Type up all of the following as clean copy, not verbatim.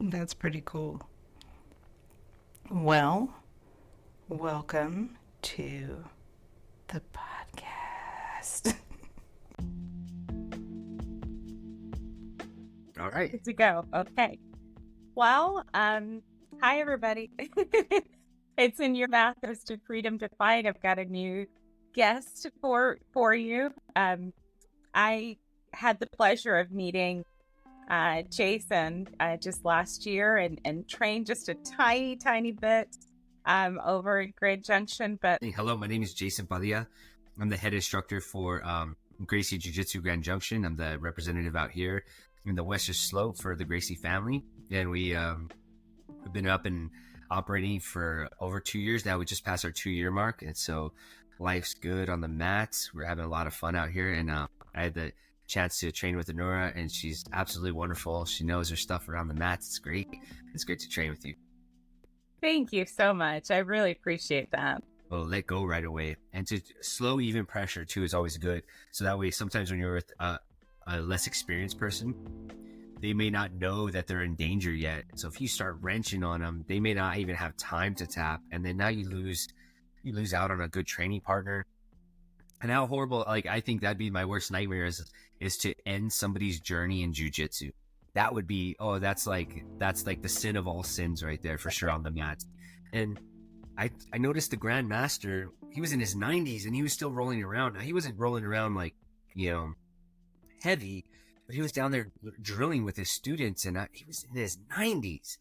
That's pretty cool. Well, welcome to the podcast. All right. Good to go. Okay. Well, hi everybody. It's in your Mathers to Freedom to Fight. I've got a new guest for you. I had the pleasure of meeting Jason just last year and trained just a tiny bit over in Grand Junction. But Hey, hello, my name is Jason Padilla. I'm the head instructor for Gracie Jiu Jitsu Grand Junction. I'm the representative out here in the Western Slope for the Gracie family. And we have been up and operating for over 2 years now. We just passed our 2 year mark. And so life's good on the mats. We're having a lot of fun out here. And I had the chance to train with Honora, and she's absolutely wonderful. She knows her stuff around the mats. It's great. It's great to train with you. thank you so much. I really appreciate that. Well, let go right away, and to slow even pressure too is always good. So that way, sometimes when you're with a less experienced person, they may not know that they're in danger yet. So if you start wrenching on them, they may not even have time to tap, and then now you lose out on a good training partner. And how horrible! Like, I think that'd be my worst nightmare is to end somebody's journey in jiu-jitsu. That would be, that's like the sin of all sins right there for sure on the mat. And I noticed the Grand Master, he was in his 90s and he was still rolling around. Now, he wasn't rolling around like, heavy, but he was down there drilling with his students, and he was in his 90s.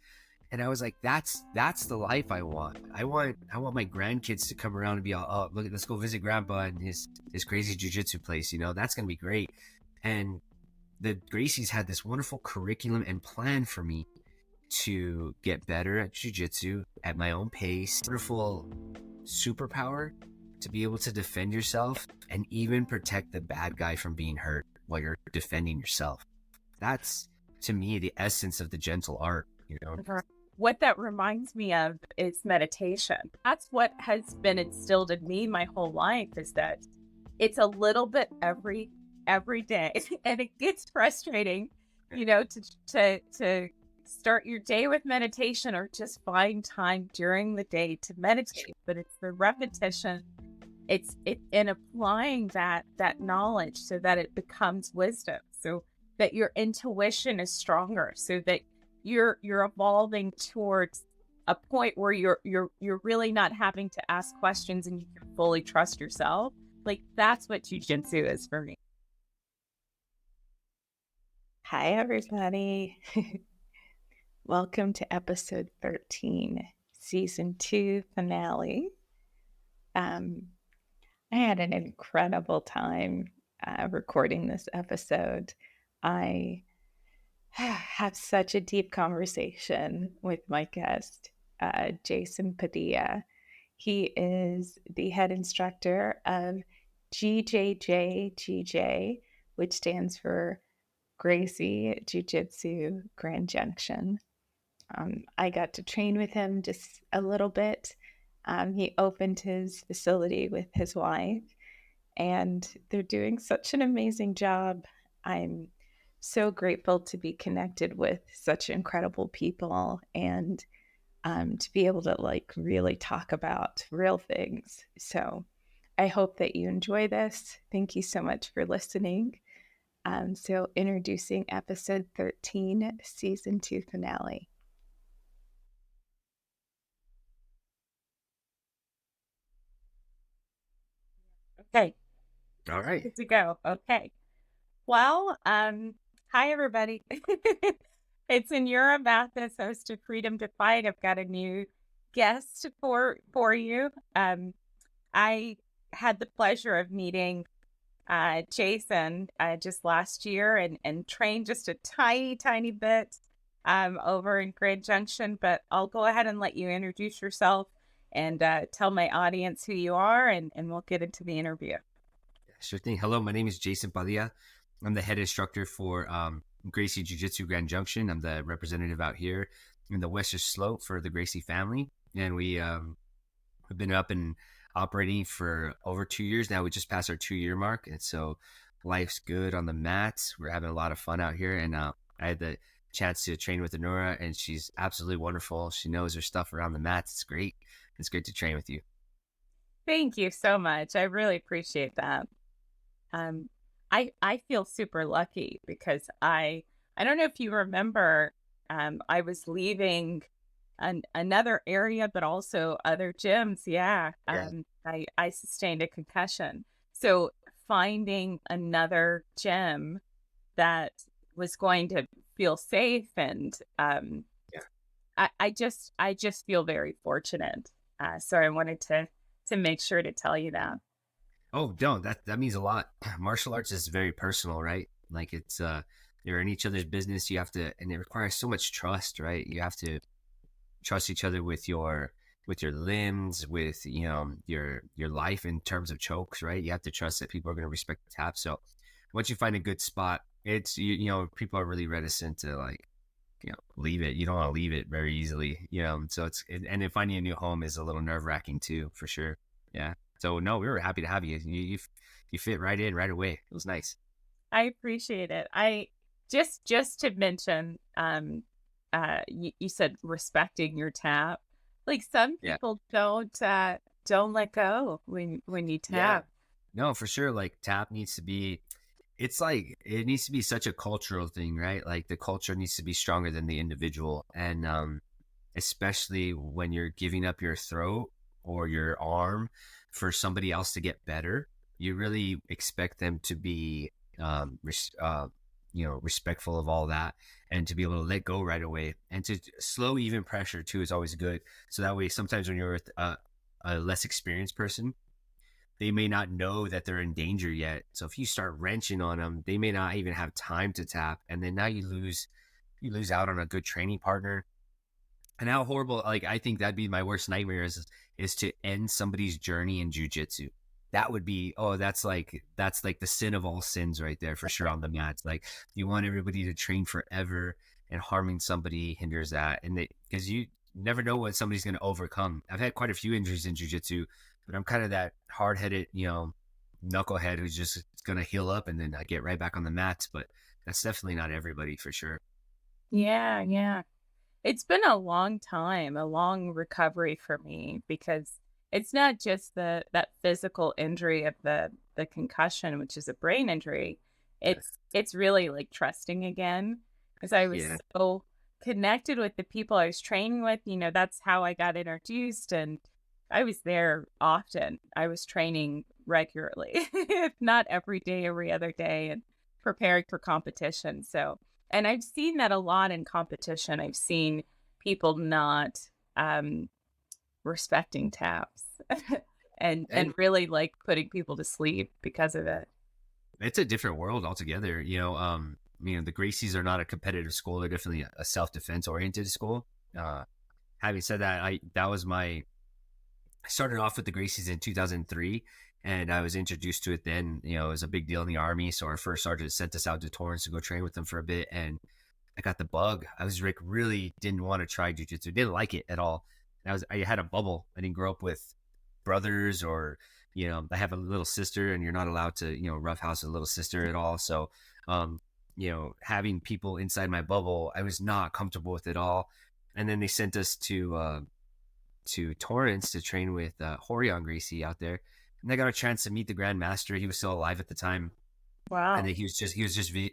And I was like, that's the life I want. I want my grandkids to come around and be all, oh, look, let's go visit grandpa and his crazy jujitsu place. That's going to be great. And the Gracies had this wonderful curriculum and plan for me to get better at jiu-jitsu at my own pace. Wonderful superpower to be able to defend yourself and even protect the bad guy from being hurt while you're defending yourself. That's, to me, the essence of the gentle art. What that reminds me of is meditation. That's what has been instilled in me my whole life, is that it's a little bit every day. And it gets frustrating, to start your day with meditation or just find time during the day to meditate. But it's the repetition. It's in applying that knowledge so that it becomes wisdom, so that your intuition is stronger, so that you're evolving towards a point where you're really not having to ask questions and you can fully trust yourself. Like, that's what jiu-jitsu is for me. Hi, everybody. Welcome to episode 13, season 2 finale. I had an incredible time recording this episode. I have such a deep conversation with my guest, Jason Padilla. He is the head instructor of GJJGJ, which stands for Gracie Jiu Jitsu Grand Junction. I got to train with him just a little bit. He opened his facility with his wife, and they're doing such an amazing job. I'm so grateful to be connected with such incredible people and to be able to really talk about real things. So I hope that you enjoy this. Thank you so much for listening. So introducing episode 13, season 2 finale. Okay. All right. Good to go. Okay. Well, hi everybody. It's in your Mathis, host of Freedom to Fight. I've got a new guest for you. I had the pleasure of meeting Jason just last year and trained just a tiny bit over in Grand Junction. But I'll go ahead and let you introduce yourself and tell my audience who you are, and we'll get into the interview. Sure thing. Hello, my name is Jason Padilla. I'm the head instructor for Gracie Jiu Jitsu Grand Junction. I'm the representative out here in the Western Slope for the Gracie family. And we have been up and operating for over 2 years now. We just passed our 2 year mark. And so life's good on the mats. We're having a lot of fun out here. And I had the chance to train with Anura, and she's absolutely wonderful. She knows her stuff around the mats. It's great. It's great to train with you. Thank you so much. I really appreciate that. Um, I feel super lucky because I don't know if you remember, I was leaving another area, but also other gyms. Yeah. Yeah. I sustained a concussion. So finding another gym that was going to feel safe and Yeah. I just feel very fortunate. So I wanted to make sure to tell you that. Oh, no, that means a lot. Martial arts is very personal, right? Like it's you're in each other's business. You have to, and it requires so much trust, right? You have to trust each other with your limbs, with your life in terms of chokes, right? You have to trust that people are going to respect the tap. So once you find a good spot, it's people are really reticent to like leave it. You don't want to leave it very easily, So and then finding a new home is a little nerve wracking too, for sure. Yeah. So no, we were happy to have you. You fit right in right away. It was nice. I appreciate it. I just to mention, you said respecting your tap. Like some Yeah. people don't let go when you Yeah. tap. No, for sure. Like tap needs to be, it's like, it needs to be such a cultural thing, right? Like the culture needs to be stronger than the individual. And especially when you're giving up your throat or your arm for somebody else to get better, you really expect them to be, respectful of all that and to be able to let go right away and to slow even pressure too is always good. So that way, sometimes when you're with a less experienced person, they may not know that they're in danger yet. So if you start wrenching on them, they may not even have time to tap, and then now you lose out on a good training partner. And how horrible! Like I think that'd be my worst nightmare is to end somebody's journey in jujitsu. That would be that's like the sin of all sins right there for sure on the mats. Like you want everybody to train forever, and harming somebody hinders that, and because you never know what somebody's going to overcome. I've had quite a few injuries in jujitsu, but I'm kind of that hard headed, knucklehead who's just going to heal up and then I get right back on the mats. But that's definitely not everybody for sure. Yeah, yeah. It's been a long time, a long recovery for me because it's not just that physical injury of the concussion, which is a brain injury. Yeah. It's really like trusting again because I was Yeah. so connected with the people I was training with. That's how I got introduced, and I was there often. I was training regularly, if not every day, every other day, and preparing for competition. So, and I've seen that a lot in competition. I've seen people not um, respecting taps and And really like putting people to sleep because of it. it's a different world altogether. The Gracies are not a competitive school. They're definitely a self-defense oriented school. Uh, Having said that, I started off with the Gracies in 2003, and I was introduced to it then. It was a big deal in the Army. So our first sergeant sent us out to Torrance to go train with them for a bit, and I got the bug. I was like, really didn't want to try jujitsu, didn't like it at all. I had a bubble. I didn't grow up with brothers or, I have a little sister, and you're not allowed to, roughhouse a little sister at all. So, having people inside my bubble, I was not comfortable with it all. And then they sent us to Torrance to train with Helio Gracie out there, and I got a chance to meet the Grand Master. He was still alive at the time, and Wow. then he was just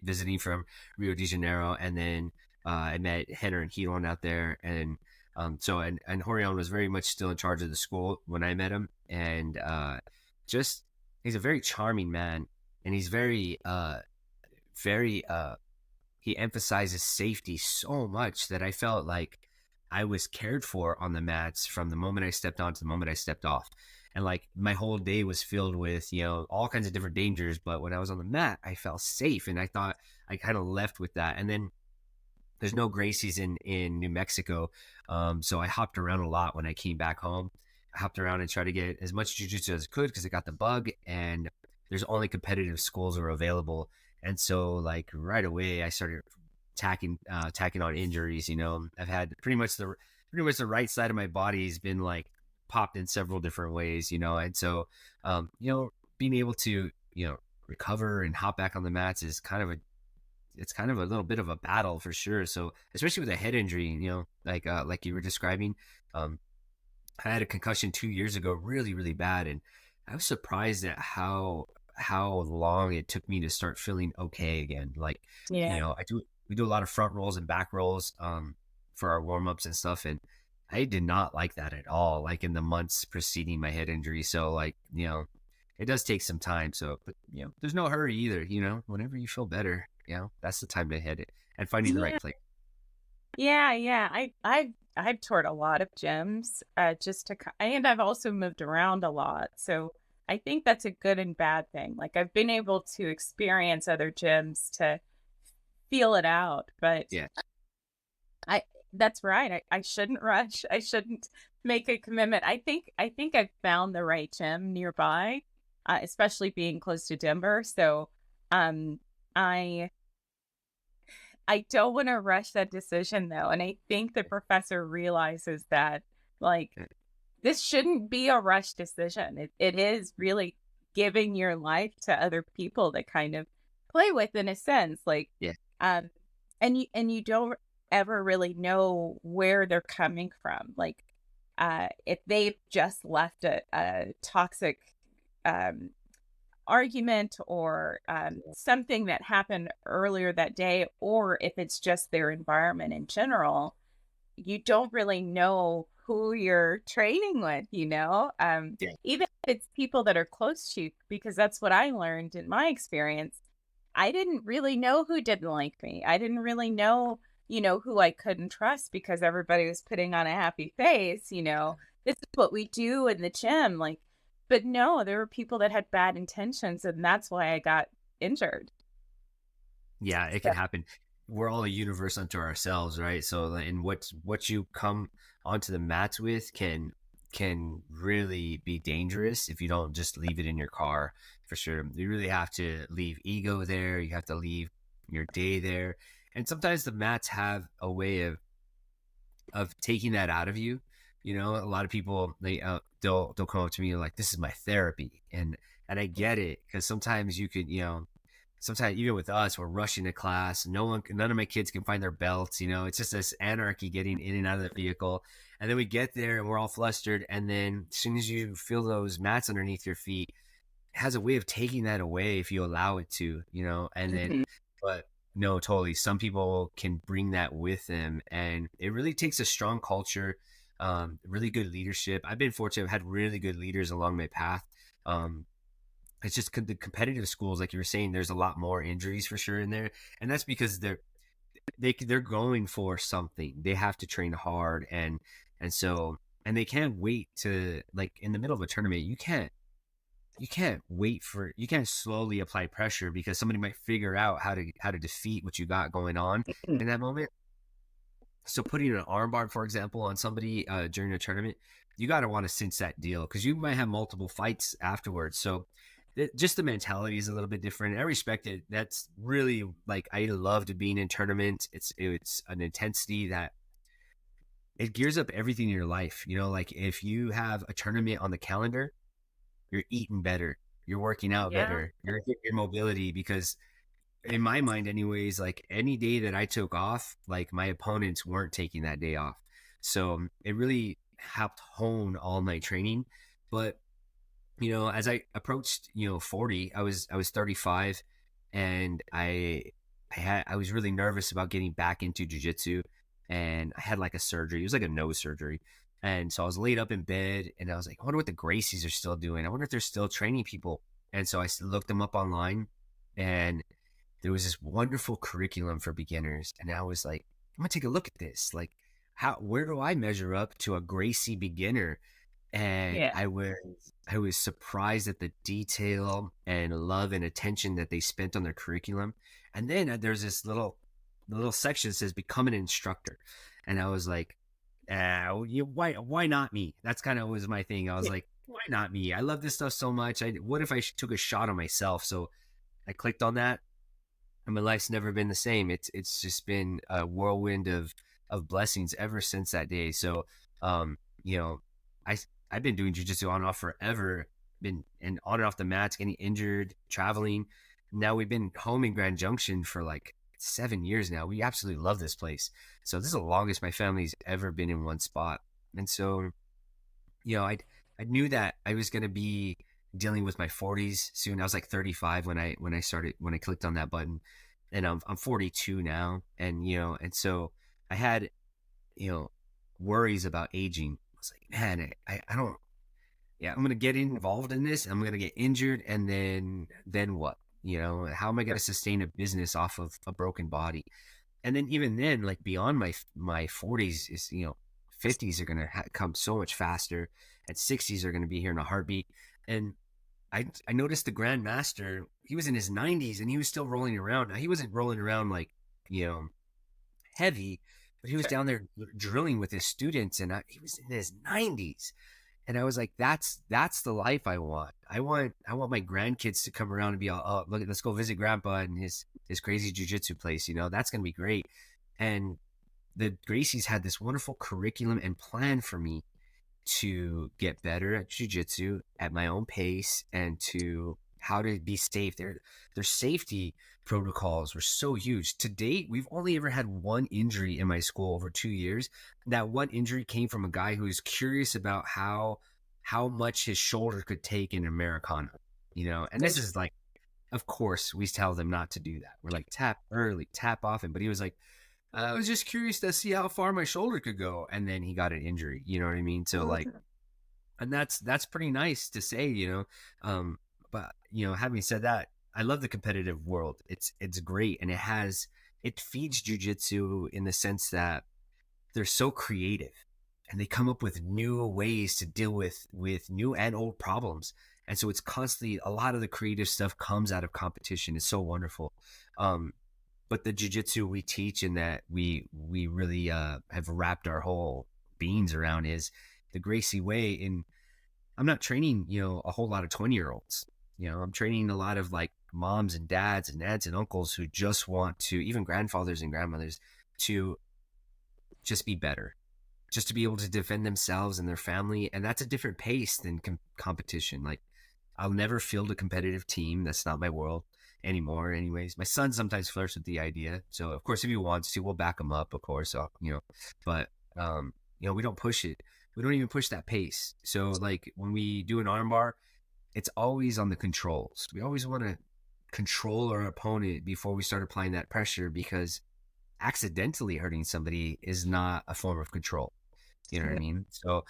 visiting from Rio de Janeiro, and then I met Henner and Helon out there, and and Horion was very much still in charge of the school when I met him, and just he's a very charming man, and he's very he emphasizes safety so much that I felt like I was cared for on the mats from the moment I stepped on to the moment I stepped off. And like my whole day was filled with, all kinds of different dangers. But when I was on the mat, I felt safe. And I thought I kind of left with that. And then there's no Gracies in New Mexico. So I hopped around a lot when I came back home. I hopped around and tried to get as much jiu-jitsu as I could because I got the bug, and there's only competitive schools are available. And so like right away I started tacking on injuries. I've had pretty much the right side of my body has been like popped in several different ways, and so being able to recover and hop back on the mats is kind of it's kind of a little bit of a battle for sure. So especially with a head injury, like you were describing, um, I had a concussion 2 years ago, really, really bad. And I was surprised at how long it took me to start feeling okay again. Like, Yeah. we do a lot of front rolls and back rolls, for our warm-ups and stuff. And I did not like that at all, like in the months preceding my head injury. So like, it does take some time. So, but there's no hurry either, whenever you feel better, that's the time to hit it and finding the right Yeah. place. Yeah, yeah. I've toured a lot of gyms, and I've also moved around a lot. So I think that's a good and bad thing. Like I've been able to experience other gyms to feel it out, but Yeah. I that's right. I shouldn't rush. I shouldn't make a commitment. I think I've found the right gym nearby, especially being close to Denver. So um I I don't want to rush that decision though. And I think the professor realizes that like Yeah. this shouldn't be a rush decision. It is really giving your life to other people to kind of play with in a sense. Like Yeah. um and you don't ever really know where they're coming from. Like if they've just left a toxic um argument or something that happened earlier that day, or if it's just their environment in general, you don't really know who you're training with, Yeah. even if it's people that are close to you, because that's what I learned in my experience. I didn't really know who didn't like me. I didn't really know, who I couldn't trust because everybody was putting on a happy face, this is what we do in the gym. Like, but no, there were people that had bad intentions, and that's why I got injured. Yeah, it So, can happen. We're all a universe unto ourselves, right? So, and what you come onto the mats with can really be dangerous if you don't just leave it in your car, for sure. You really have to leave ego there. You have to leave your day there. And sometimes the mats have a way of taking that out of you. A lot of people, they'll come up to me like, this is my therapy. And I get it, because sometimes you could, sometimes even with us, we're rushing to class. None of my kids can find their belts. It's just this anarchy getting in and out of the vehicle. And then we get there and we're all flustered. And then as soon as you feel those mats underneath your feet, it has a way of taking that away if you allow it to, and then, mhm. but no, totally. Some people can bring that with them, and it really takes a strong culture, really good leadership. I've been fortunate. I've had really good leaders along my path. Um, it's just the competitive schools, like you were saying, there's a lot more injuries for sure in there, and that's because they're going for something. They have to train hard, and so, and they can't wait to, like, in the middle of a tournament. You can't slowly apply pressure, because somebody might figure out how to defeat what you got going on in that moment. So putting an armbar, for example, on somebody during a tournament, you got to want to cinch that deal, because you might have multiple fights afterwards. So just the mentality is a little bit different. I respect it. That's really, like, I loved being in tournaments. It's an intensity that it gears up everything in your life. Like if you have a tournament on the calendar, you're eating better, you're working out Yeah. better, you're hitting your mobility, because in my mind anyways, like any day that I took off, like my opponents weren't taking that day off. So it really helped hone all my training. But as I approached 40, I was 35, and I was really nervous about getting back into jiu-jitsu, and I had like a surgery. It was like a nose surgery. And so I was laid up in bed, and I was like, I wonder what the Gracies are still doing. I wonder if they're still training people. And so I looked them up online, and there was this wonderful curriculum for beginners. And I was like, I'm gonna take a look at this. Like, where do I measure up to a Gracie beginner? And Yeah. I was surprised at the detail and love and attention that they spent on their curriculum. And then there's this little section that says become an instructor, and I was like, why not me? That's kind of was my thing. I was Yeah. like, why not me? I love this stuff so much. What if I took a shot on myself? So I clicked on that, and my life's never been the same. It's just been a whirlwind of blessings ever since that day. So, um, you know, I I've been doing jujitsu on and off forever. Been and on and off the mats, getting injured, traveling. Now we've been home in Grand Junction for like 7 years now. We absolutely love this place. So this is the longest my family's ever been in one spot. And so, I knew that I was going to be dealing with my 40s soon. I was like 35 when I clicked on that button, and I'm 42 now. And so I had, you know, worries about aging. I was like, man, I don't, yeah, I'm going to get involved in this. I'm going to get injured. And then what? How am I going to sustain a business off of a broken body? And then even then, like beyond my 40s is, 50s are going to come so much faster, and 60s are going to be here in a heartbeat. And I noticed the Grand Master, he was in his 90s and he was still rolling around. Now, he wasn't rolling around like, heavy, but he was down there drilling with his students, and he was in his 90s. And I was like, that's the life I want. I want my grandkids to come around and be all, oh, look, let's go visit grandpa and his crazy jujitsu place. That's going to be great. And the Gracies had this wonderful curriculum and plan for me to get better at jujitsu at my own pace, and to how to be safe. Their safety protocols were so huge. To date, we've only ever had one injury in my school over 2 years. That one injury came from a guy who was curious about how much his shoulder could take in Americana. And this is like, of course, we tell them not to do that. We're like, tap early, tap often. But he was like, I was just curious to see how far my shoulder could go. And then he got an injury. You know what I mean? So like, and that's pretty nice to say, but having said that, I love the competitive world. It's great. And it feeds jujitsu in the sense that they're so creative, and they come up with new ways to deal with new and old problems. And so it's constantly, a lot of the creative stuff comes out of competition. It's so wonderful. But the jiu-jitsu we teach and that we really have wrapped our whole beings around is the Gracie way. And I'm not training, a whole lot of 20-year-olds. I'm training a lot of like moms and dads and aunts and uncles who just want to, even grandfathers and grandmothers, to just be better, just to be able to defend themselves and their family. And that's a different pace than competition. Like, I'll never field a competitive team. That's not my world anymore. Anyways, my son sometimes flirts with the idea. So of course, if he wants to, we'll back him up, of course, but we don't push it. We don't even push that pace. So like when we do an armbar, it's always on the controls. We always want to control our opponent before we start applying that pressure, because accidentally hurting somebody is not a form of control. You know what I mean? So,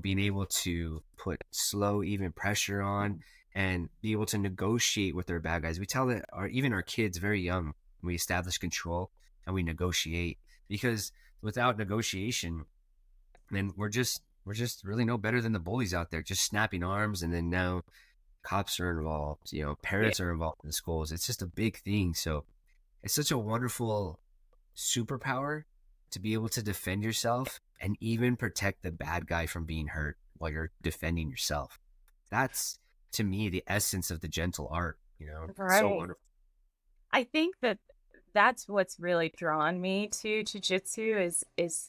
being able to put slow, even pressure on, and be able to negotiate with our bad guys. We tell that even our kids very young, we establish control and we negotiate, because without negotiation, then we're just really no better than the bullies out there, just snapping arms. And then now cops are involved, parents are involved in the schools. It's just a big thing. So it's such a wonderful superpower to be able to defend yourself and even protect the bad guy from being hurt while you're defending yourself. That's, to me, the essence of the gentle art. Right. So wonderful. I think that's what's really drawn me to jiu-jitsu is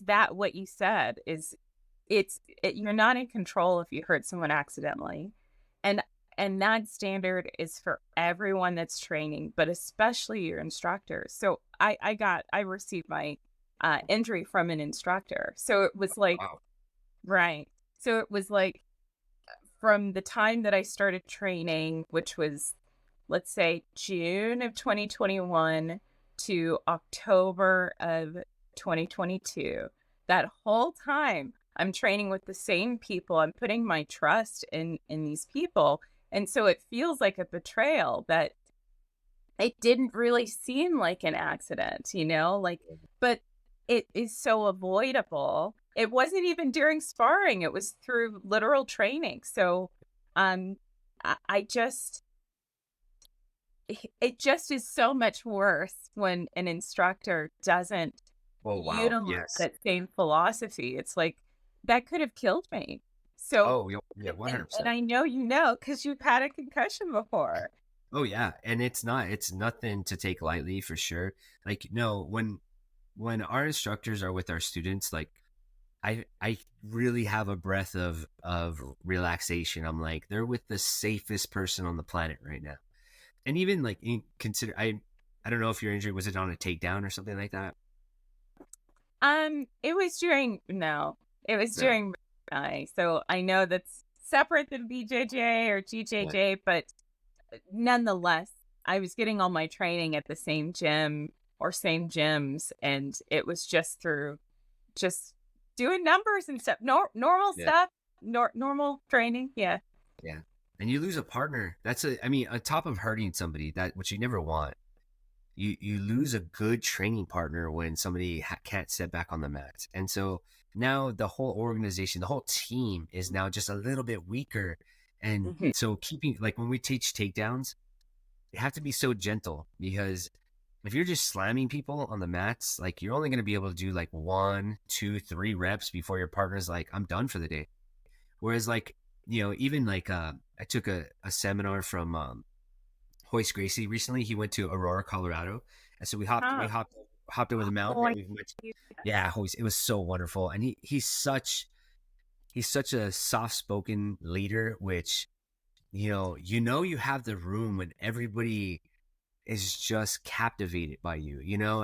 that what you said is you're not in control if you hurt someone accidentally, and that standard is for everyone that's training, but especially your instructors. So I received my injury from an instructor. So it was like, Wow. right. So it was like from the time that I started training, which was, let's say, June of 2021 to October of 2022, that whole time I'm training with the same people. I'm putting my trust in these people. And so it feels like a betrayal that it didn't really seem like an accident, but it is so avoidable. It wasn't even during sparring. It was through literal training. So, I just, it just is so much worse when an instructor doesn't utilize that same philosophy. It's like, that could have killed me. So, yeah, 100%. and I know because you've had a concussion before. Oh yeah, and it's nothing to take lightly, for sure. Like, no, when our instructors are with our students, like I really have a breath of relaxation. I'm like, they're with the safest person on the planet right now. And even like I don't know if your injury was it on a takedown or something like that. It was during no, it was No. during so I know that's separate than BJJ or Yeah. GJJ, but nonetheless, I was getting all my training at the same gym or same gyms, and it was just through just doing numbers and stuff, normal Yeah. stuff, normal training. Yeah. Yeah. And you lose a partner. I mean, on top of hurting somebody, that which you never want, you lose a good training partner when somebody can't step back on the mat. And so now the whole organization, the whole team is now just a little bit weaker. And Mhm. so keeping, like when we teach takedowns, they have to be so gentle, because if you're just slamming people on the mats, like you're only going to be able to do like 1, 2, 3 reps before your partner's like, I'm done for the day. Whereas like, even like, I took a seminar from, Hoist Gracie recently. He went to Aurora, Colorado, and so we Huh. hopped over the mountain. Oh, And we went. Yeah, Hoist. It was so wonderful, and he's such a soft spoken leader, which you have the room when everybody is just captivated by you, yeah.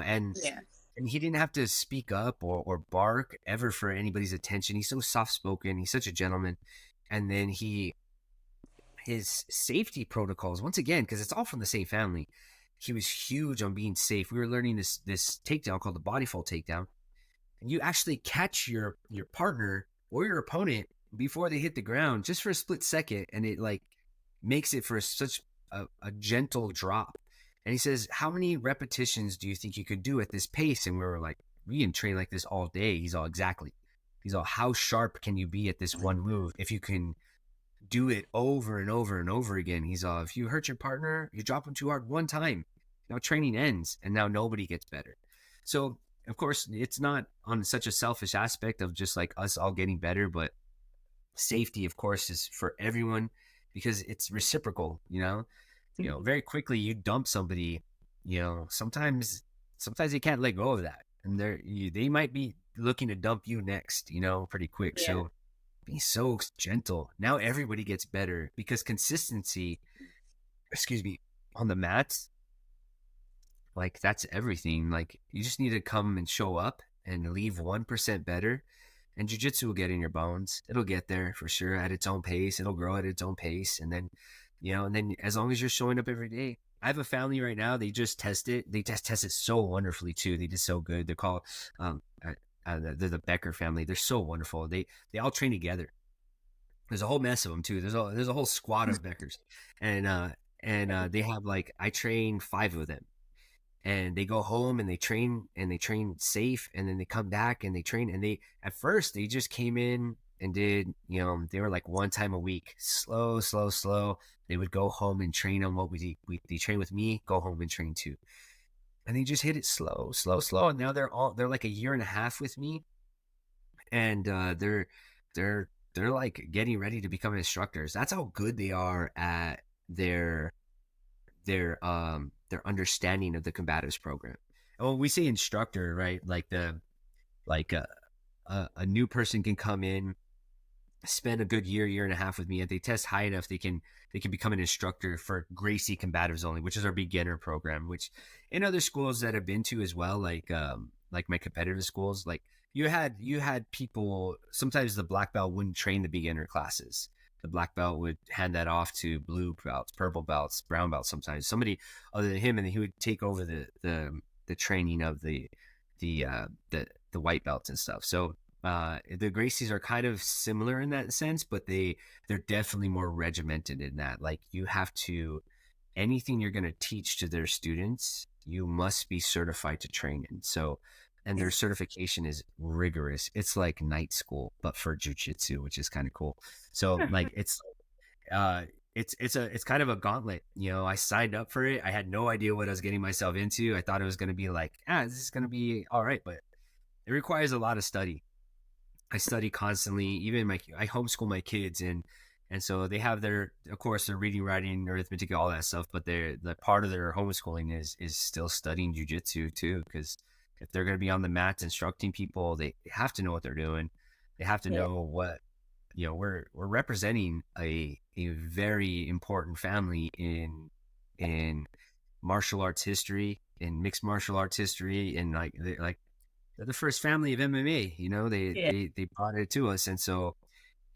and he didn't have to speak up or bark ever for anybody's attention. He's so soft spoken. He's such a gentleman, and then his safety protocols, once again, because it's all from the same family, he was huge on being safe. We were learning this takedown called the body fold takedown, and you actually catch your partner or your opponent before they hit the ground just for a split second, and it like makes it for such a gentle drop. And he says, how many repetitions do you think you could do at this pace? And we were like, we can train like this all day. He's all, exactly. He's all, how sharp can you be at this one move if you can do it over and over and over again? He's all, if you hurt your partner, you drop him too hard one time, now training ends, and now nobody gets better. So of course it's not on such a selfish aspect of just like us all getting better, but safety of course is for everyone, because it's reciprocal. Very quickly you dump somebody, sometimes they can't let go of that, and they might be looking to dump you next, pretty quick. Yeah. So be so gentle. Now everybody gets better because consistency, excuse me, on the mats, like that's everything. Like you just need to come and show up and leave 1% better, and jiu-jitsu will get in your bones. It'll get there for sure at its own pace. It'll grow at its own pace. And then as long as you're showing up every day. I have a family right now. They just test it. They just test it so wonderfully too. They did so good. They're called, they're the Becker family. They're so wonderful. They all train together. There's a whole mess of them too. There's a whole squad of Beckers, and they have like, I train 5 of them, and they go home and they train safe, and then they come back and they train, and they at first they just came in and did, they were like 1 time a week, slow, slow, slow. They would go home and train on what they train with me, go home and train too, and they just hit it slow, slow, slow. And now they're like a year and a half with me, and they're like getting ready to become instructors. That's how good they are at their understanding of the combatives program. And when we say instructor, right, like a new person can come in, spend a good year and a half with me, and they test high enough, they can become an instructor for Gracie combatives only, which is our beginner program. Which in other schools that I've been to as well, like my competitive schools, like you had people, sometimes the black belt wouldn't train the beginner classes. The black belt would hand that off to blue belts, purple belts, brown belts, sometimes somebody other than him, and he would take over the training of the white belts and stuff. So the Gracies are kind of similar in that sense, but they're definitely more regimented in that. Like you have to, anything you're going to teach to their students, you must be certified to train in. So, and their certification is rigorous. It's like night school, but for jiu-jitsu, which is kind of cool. So like it's kind of a gauntlet. I signed up for it. I had no idea what I was getting myself into. I thought it was going to be like, this is going to be all right, but it requires a lot of study. I study constantly. Even I homeschool my kids, and so they have of course, their reading, writing, arithmetic, all that stuff. But the part of their homeschooling is still studying jujitsu too, because if they're going to be on the mats instructing people, they have to know what they're doing. They have to know what, we're representing a very important family in martial arts history, in mixed martial arts history, and they're the first family of MMA. You know, Yeah. they brought it to us, and so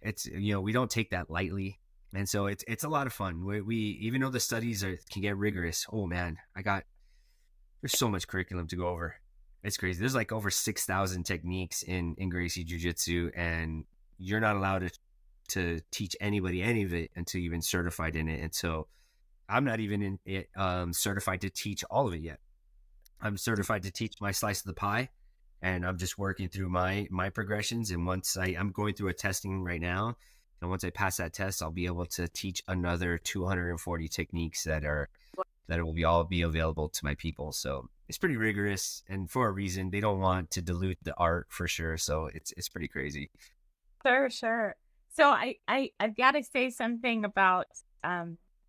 it's, you know, we don't take that lightly, and so it's a lot of fun. We even though the studies can get rigorous. Oh man, there's so much curriculum to go over. It's crazy. There's like over 6,000 techniques in Gracie Jiu Jitsu, and you're not allowed to teach anybody any of it until you've been certified in it. And so I'm not even certified to teach all of it yet. I'm certified to teach my slice of the pie, and I'm just working through my progressions. And once I'm going through a testing right now, and once I pass that test, I'll be able to teach another 240 techniques that will all be available to my people. So it's pretty rigorous, and for a reason. They don't want to dilute the art for sure. So it's pretty crazy. Sure, sure. So I've got to say something about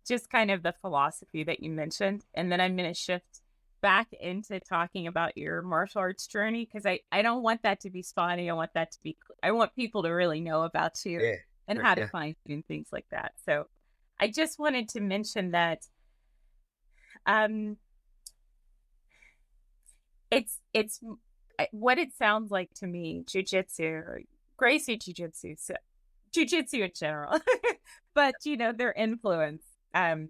just kind of the philosophy that you mentioned, and then I'm going to shift back into talking about your martial arts journey, because I don't want that to be spotty. I want that to be, I want people to really know about you Yeah. and Sure, how to yeah. find you and things like that. So I just wanted to mention that um it's what it sounds like to me, jujitsu, Gracie jujitsu, so jujitsu in general, but you know, their influence. I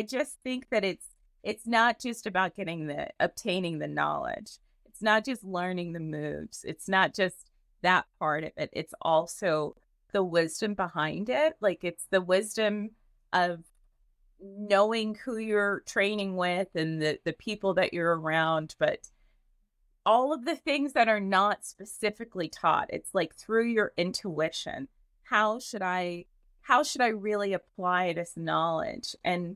just think that it's not just about obtaining the knowledge. It's not just learning the moves. It's not just that part of it. It's also the wisdom behind it. Like, it's the wisdom of knowing who you're training with and the people that you're around, but all of the things that are not specifically taught. It's like through your intuition. How should I how should I really apply this knowledge? And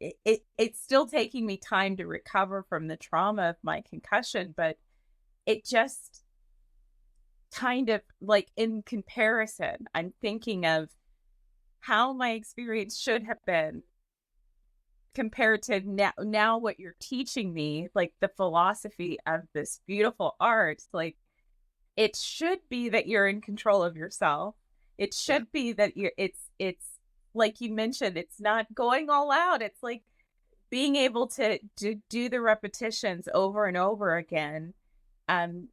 it's still taking me time to recover from the trauma of my concussion, but it just kind of like, in comparison, I'm thinking of how my experience should have been compared to now what you're teaching me, like the philosophy of this beautiful art. Like, it should be that you're in control of yourself. It Yeah. should be that it's like you mentioned, it's not going all out. It's like being able to do the repetitions over and over again, um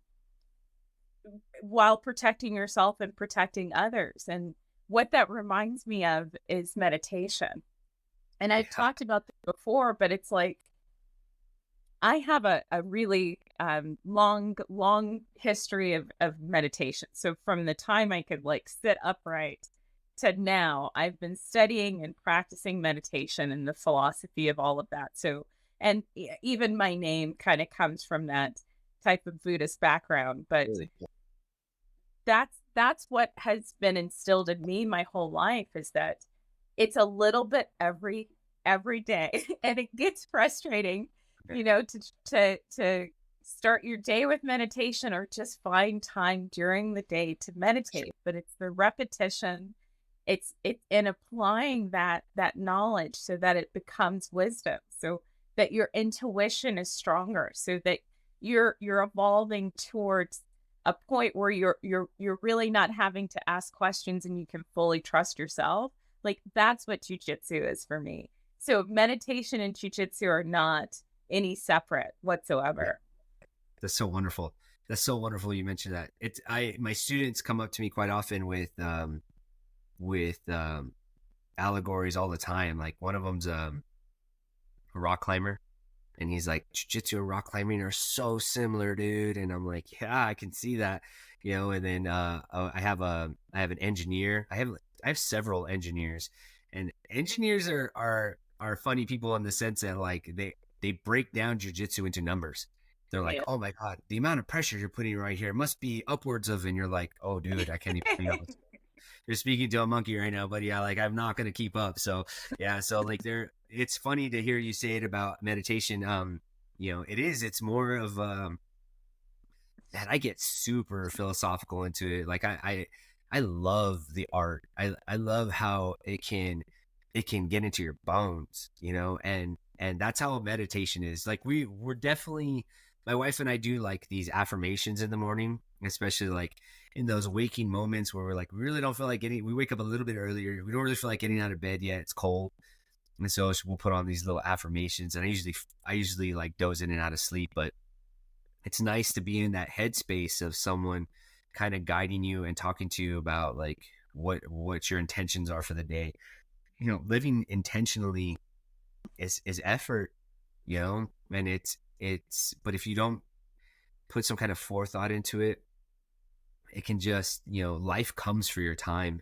while protecting yourself and protecting others. And what that reminds me of is meditation. And I've Yeah. talked about this before, but it's like I have a really long history of meditation. So from the time I could like sit upright to now, I've been studying and practicing meditation and the philosophy of all of that. So, and even my name kind of comes from that type of Buddhist background. But Really. that's what has been instilled in me my whole life, is that it's a little bit every day. And it gets frustrating, Yeah. you know, to start your day with meditation, or just find time during the day to Sure. meditate. But it's the repetition, it's in applying that knowledge so that it becomes wisdom, so that your intuition is stronger, so that you're evolving towards a point where you're really not having to ask questions, and you can fully trust yourself. Like, that's what jujitsu is for me. So meditation and jujitsu are not any separate Yeah. whatsoever. That's so wonderful. That's so wonderful you mentioned that. My students come up to me quite often with allegories all the time. Like, one of them's a rock climber, and he's like, jiu-jitsu and rock climbing are so similar, dude. And I'm like, yeah, I can see that, you know. And then I have an engineer. I have several engineers, and engineers are funny people in the sense that, like, they break down jiu-jitsu into numbers. They're like, Yeah. oh my god, the amount of pressure you're putting right here must be upwards of, and you're like, oh dude, I can't even, you know, you're speaking to a monkey right now, buddy. Like, I'm not going to keep up. So yeah. So like, it's funny to hear you say it about meditation. You know, it's more of, man, I get super philosophical into it. Like, I love the art. I love how it can get into your bones, you know, and that's how meditation is. Like, we're definitely, my wife and I do like these affirmations in the morning, especially like in those waking moments where we're like, we really don't feel like we wake up a little bit earlier. We don't really feel like getting out of bed yet. It's cold. And so we'll put on these little affirmations, and I usually like doze in and out of sleep, but it's nice to be in that headspace of someone kind of guiding you and talking to you about like what your intentions are for the day. Living intentionally is effort, and it's but if you don't put some kind of forethought into it, it can just, life comes for your time.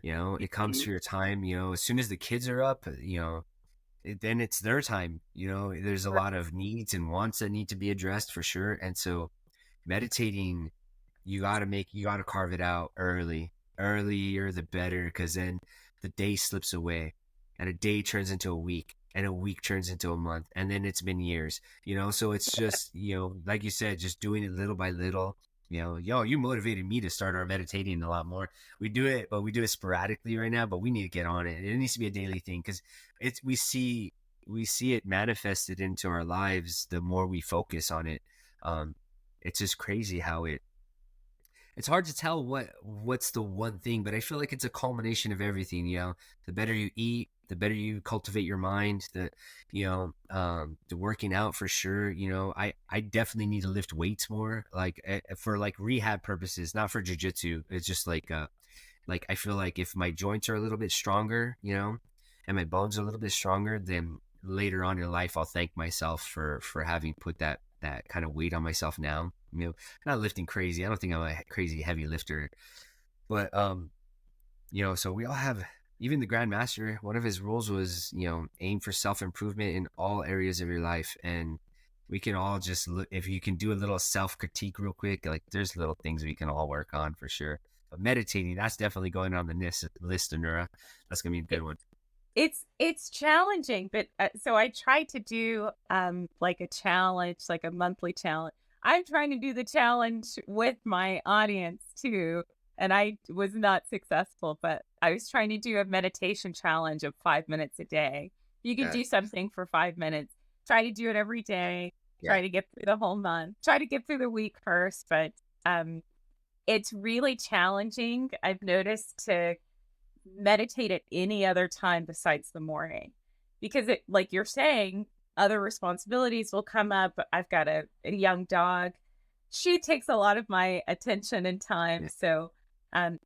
It comes for your time. As soon as the kids are up, then it's their time. There's a lot of needs and wants that need to be addressed for sure. And so meditating, you got to carve it out earlier the better, because then the day slips away, and a day turns into a week, and a week turns into a month, and then it's been years. So it's just, like you said, just doing it little by little. You motivated me to start our meditating a lot more. We do it sporadically right now, but we need to get on it. It needs to be a daily thing, because we see it manifested into our lives the more we focus on it. It's just crazy how it's hard to tell what's the one thing, but I feel like it's a culmination of everything. The better you eat, the better you cultivate your mind, the working out for sure. I definitely need to lift weights more, like for like rehab purposes, not for jiu-jitsu. It's just like I feel like if my joints are a little bit stronger, and my bones are a little bit stronger, then later on in life I'll thank myself for having put that kind of weight on myself now. Not lifting crazy. I don't think I'm a crazy heavy lifter, but so we all have, even the Grand Master, one of his rules was, aim for self-improvement in all areas of your life. And we can all just look, if you can do a little self-critique real quick, like there's little things we can all work on for sure. But meditating, that's definitely going on the list, Anura. That's gonna be a good one. It's challenging, but so I try to do like a challenge, like a monthly challenge. I'm trying to do the challenge with my audience too, and I was not successful, but I was trying to do a meditation challenge of 5 minutes a day. You can do something for 5 minutes. Try to do it every day. Try to get through the whole month. Try to get through the week first, but it's really challenging. I've noticed to meditate at any other time besides the morning, because it, like you're saying, other responsibilities will come up. I've got a young dog. She takes a lot of my attention and time. So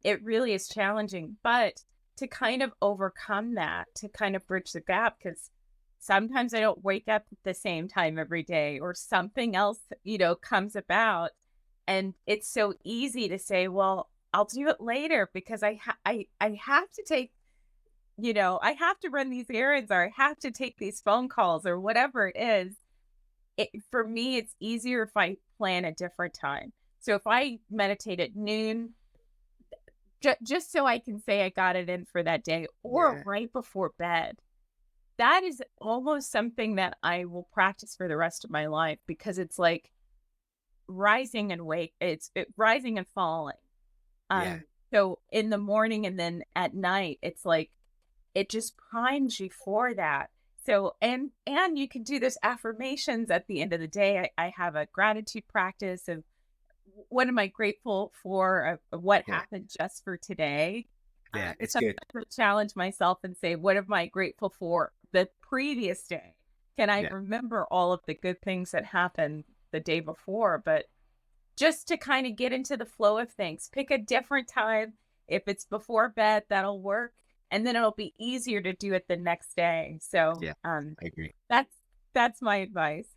it really is challenging, but to kind of overcome that, to kind of bridge the gap, because sometimes I don't wake up at the same time every day, or something else, comes about. And it's so easy to say, well, I'll do it later because I have to take, I have to run these errands, or I have to take these phone calls, or whatever it is. For me, it's easier if I plan a different time. So if I meditate at noon, just so I can say I got it in for that day, or right before bed, that is almost something that I will practice for the rest of my life, because it's like rising and rising and falling. So in the morning and then at night, it's like, it just primes you for that. So, and you can do this affirmations at the end of the day. I have a gratitude practice of what am I grateful for, of what happened just for today. It's sometimes good. I challenge myself and say, what am I grateful for the previous day? Can I remember all of the good things that happened the day before? But just to kind of get into the flow of things, pick a different time. If it's before bed, that'll work. And then it'll be easier to do it the next day. So I agree. That's my advice.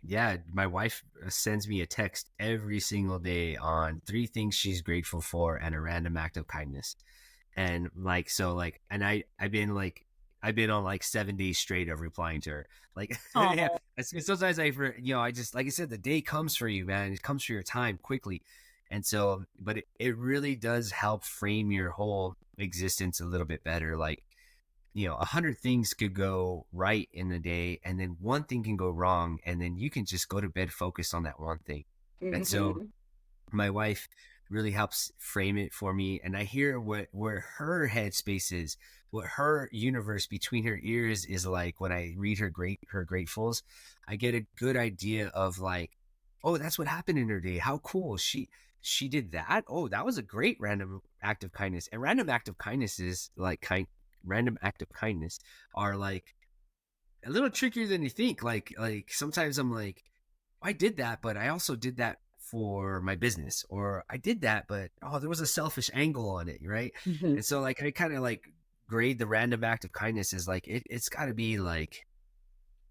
Yeah, my wife sends me a text every single day on 3 things she's grateful for and a random act of kindness. And I've been on like 7 days straight of replying to her. Like, sometimes I just, like I said, the day comes for you, man. It comes for your time quickly. And so, but it really does help frame your whole existence a little bit better. Like, 100 things could go right in the day, and then one thing can go wrong, and then you can just go to bed focused on that one thing. And so my wife really helps frame it for me, and I hear where her headspace is, what her universe between her ears is like. When I read her gratefuls, I get a good idea of like, oh, that's what happened in her day. How cool. She did that. Oh, that was a great random act of kindness. And random act of kindness is like random act of kindness are like a little trickier than you think. Like sometimes I'm like, I did that, but I also did that for my business, or I did that, but there was a selfish angle on it, right? Mhm. And so like I kind of like grade the random act of kindness as like it's got to be like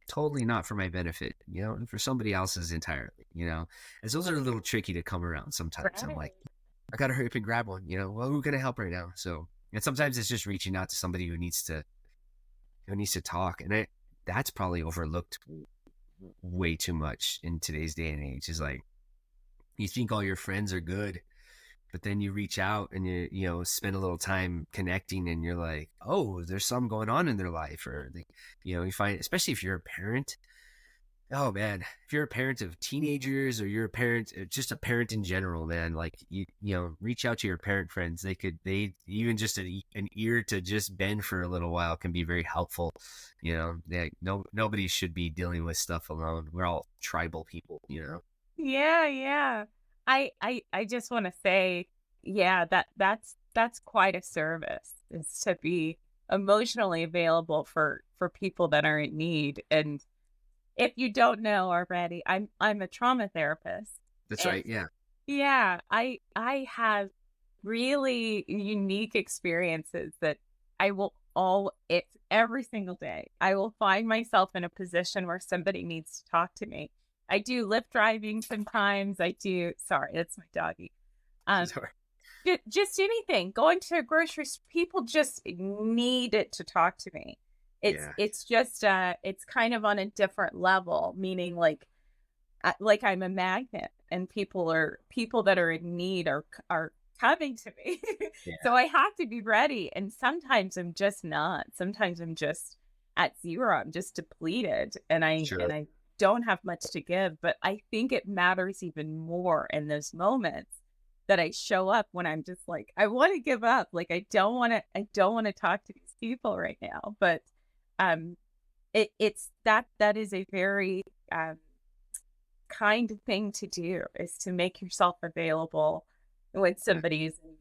totally not for my benefit, and for somebody else's entirely. And those are a little tricky to come around sometimes. I'm like, Right. I gotta hurry up and grab one. Well, who can I help right now? So, and sometimes it's just reaching out to somebody who needs to talk, and that's probably overlooked way too much in today's day and age. Is like, you think all your friends are good, but then you reach out and you spend a little time connecting, and you're like, oh, there's something going on in their life, or you find, especially if you're a parent. Oh man, if you're a parent of teenagers, or you're a parent, just a parent in general, man, like reach out to your parent friends. They even just an ear to just bend for a little while can be very helpful. Nobody should be dealing with stuff alone. We're all tribal people. Yeah, yeah. I just want to say, yeah, that's quite a service, is to be emotionally available for people that are in need. And if you don't know already, I'm a trauma therapist. That's And right. Yeah. yeah, I have really unique experiences that it's every single day. I will find myself in a position where somebody needs to talk to me. I do Lyft driving sometimes. Sorry, that's my doggy. Um, Sorry. just anything. Going to a grocery store, people just need it to talk to me. Yeah. It's just it's kind of on a different level, meaning like I'm a magnet, and people that are in need are coming to me. Yeah. So I have to be ready. And sometimes I'm just not. Sometimes I'm just at zero. I'm just depleted, and Sure. I don't have much to give. But I think it matters even more in those moments that I show up when I'm just like, I want to give up. Like I don't want to talk to these people right now. But um it's that is a very kind thing to do, is to make yourself available when Yeah. somebody is in need.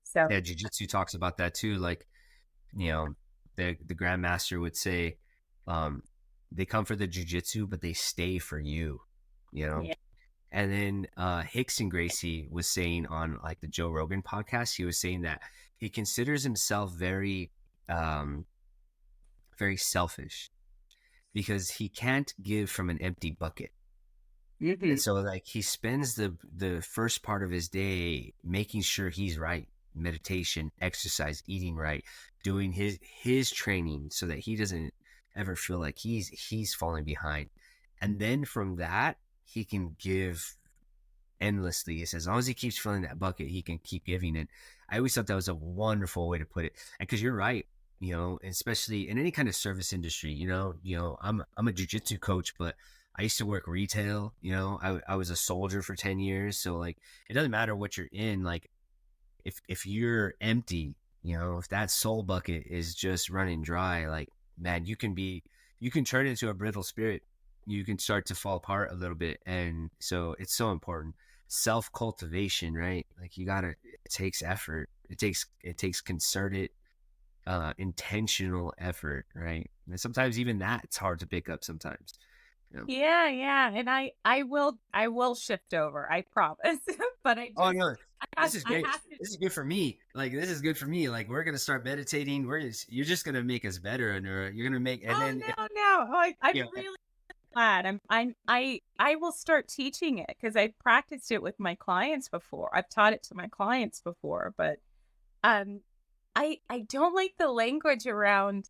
So Yeah. Jiu-jitsu talks about that too. Like, you know, the Grand Master would say, um, they come for the jiu-jitsu, but they stay for you. yeah. And then Hicks and Gracie was saying on like the Joe Rogan podcast, he was saying that he considers himself um, very selfish, because he can't give from an empty bucket. And Mhm. so like he spends the first part of his day making sure he's right, meditation, exercise, eating right, doing his training, so that he doesn't ever feel like he's falling behind. And then from that, he can give endlessly. He says, as long as he keeps filling that bucket, he can keep giving it. I always thought that was a wonderful way to put it. And because you're right, especially in any kind of service industry, I'm a jujitsu coach, but I used to work retail. I was a soldier for 10 years. So like, it doesn't matter what you're in. Like, if you're empty, if that soul bucket is just running dry, like, man, you can turn into a brittle spirit. You can start to fall apart a little bit. And so it's so important. Self cultivation, right? Like, it takes effort. It takes concerted, intentional effort, right? And sometimes even that's hard to pick up sometimes. Yeah, yeah. And I will shift over, I promise. But Oh no, this is I great. have to. This is good for me. Like, this is good for me. Like, we're gonna start meditating. You're just gonna make us better, and you're gonna make, and Oh then no, no. Oh, I'm you know, really glad. I will start teaching it, because I've practiced it with my clients before. I've taught it to my clients before, but um I don't like the language around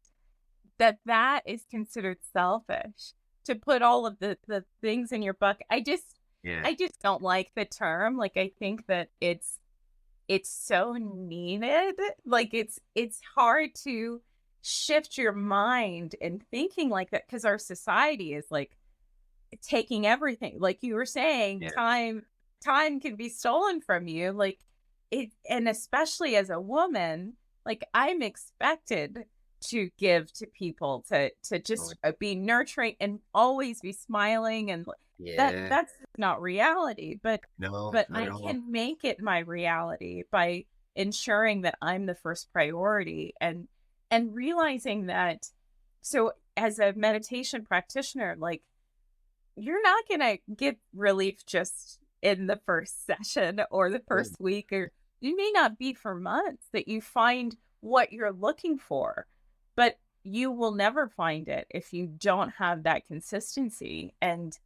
that is considered selfish, to put all of the things in your bucket. yeah, I just don't like the term. Like, I think that it's so needed. Like, it's hard to shift your mind and thinking like that, because our society is like taking everything. Like you were saying, yeah, time can be stolen from you. Like it, and especially as a woman, like I'm expected to give to people, to oh, just be nurturing and always be smiling, and yeah. that's not reality. But No, but not I at all. can make it my reality by ensuring that I'm the first priority, and realizing that. So as a meditation practitioner, like, you're not going to get relief just in the first session or the first week, or you may not be for months that you find what you're looking for, but you will never find it if you don't have that consistency. And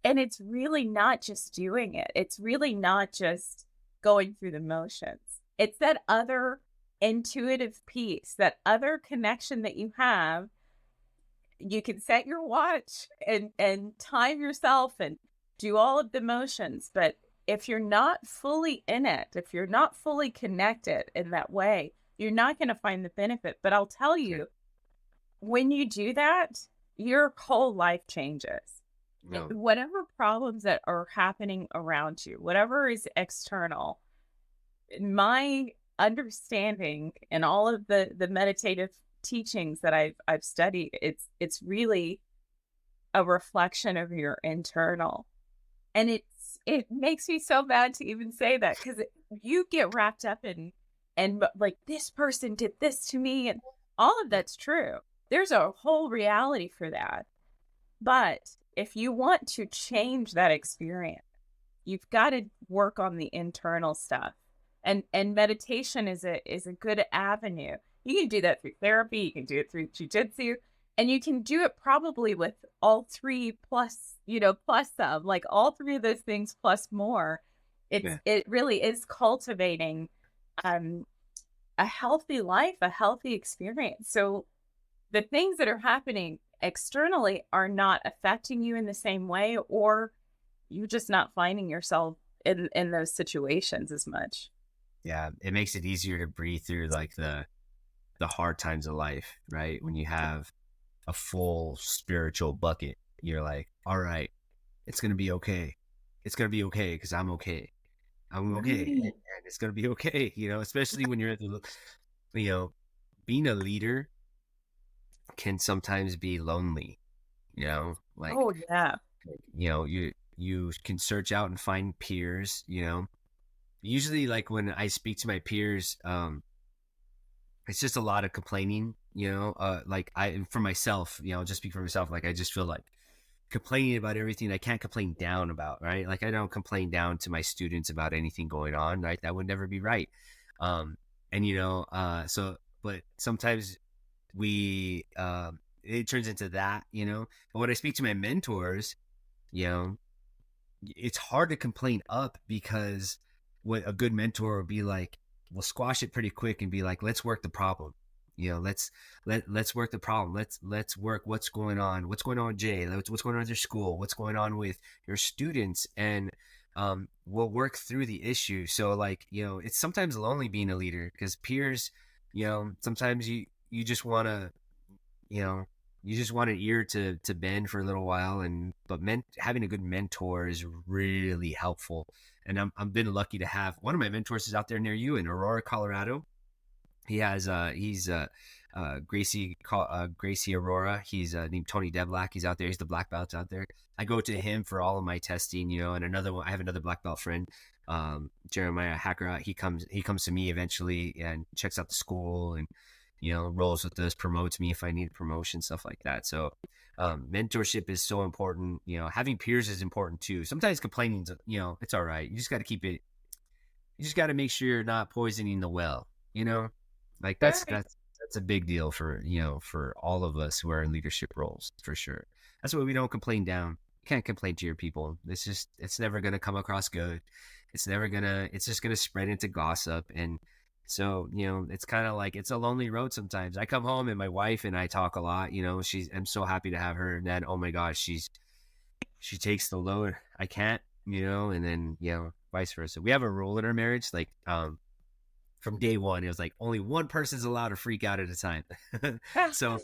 it's really not just doing it. It's really not just going through the motions. It's that other intuitive piece, that other connection that you have. You can set your watch and time yourself and do all of the motions, but if you're not fully in it, if you're not fully connected in that way, you're not going to find the benefit. But I'll tell you, when you do that, your whole life changes. No. Whatever problems that are happening around you, whatever is external, my understanding and all of the meditative teachings that I've studied, it's really a reflection of your internal. And it makes me so bad to even say that, because you get wrapped up in, and like, this person did this to me, and all of that's true. There's a whole reality for that. But if you want to change that experience, you've got to work on the internal stuff. And meditation is a good avenue. You can do that through therapy, you can do it through jiu-jitsu, and you can do it probably with all three plus, plus some, like all three of those things plus more. It really is cultivating a healthy life, a healthy experience. So the things that are happening externally are not affecting you in the same way, or you're just not finding yourself in those situations as much. Yeah, it makes it easier to breathe through like the hard times of life, right? When you have a full spiritual bucket, you're like, all right, it's gonna be okay. It's gonna be okay because I'm okay. I'm okay, and it's gonna be okay. Especially when you're at being a leader can sometimes be lonely. Like, Oh yeah. you can search out and find peers. Usually, like when I speak to my peers, it's just a lot of complaining, like for myself, just speak for myself. Like, I just feel like complaining about everything I can't complain down about, right? Like, I don't complain down to my students about anything going on, right? That would never be right. But sometimes it turns into that, but when I speak to my mentors, it's hard to complain up, because what a good mentor will be like, will squash it pretty quick and be like, let's work the problem. Let's work the problem. Let's work what's going on with Jay, what's going on with your school, what's going on with your students, and we'll work through the issue. So, like, it's sometimes lonely being a leader, because peers, sometimes you just want to, you just want an ear to bend for a little while, but having a good mentor is really helpful. And I've been lucky to have one of my mentors is out there near you in Aurora, Colorado. He's Gracie Aurora. He's named Tony Devlack. He's out there. He's the black belt out there. I go to him for all of my testing, and another one. I have another black belt friend, Jeremiah Hacker. He comes to me eventually and checks out the school, and rolls with us, promotes me if I need a promotion, stuff like that. So mentorship is so important. Having peers is important too. Sometimes complaining, it's all right. You just got to keep it. You just got to make sure you're not poisoning the well. Like that's a big deal for for all of us who are in leadership roles, for sure. That's why we don't complain down. You can't complain to your people. It's never gonna come across good. It's just gonna spread into gossip. And so, it's kind of like, it's a lonely road sometimes. I come home and my wife and I talk a lot. I'm so happy to have her. And then, oh my gosh, she takes the load. I can't, and then, vice versa. We have a rule in our marriage, like, from day one, it was like only one person's allowed to freak out at a time. So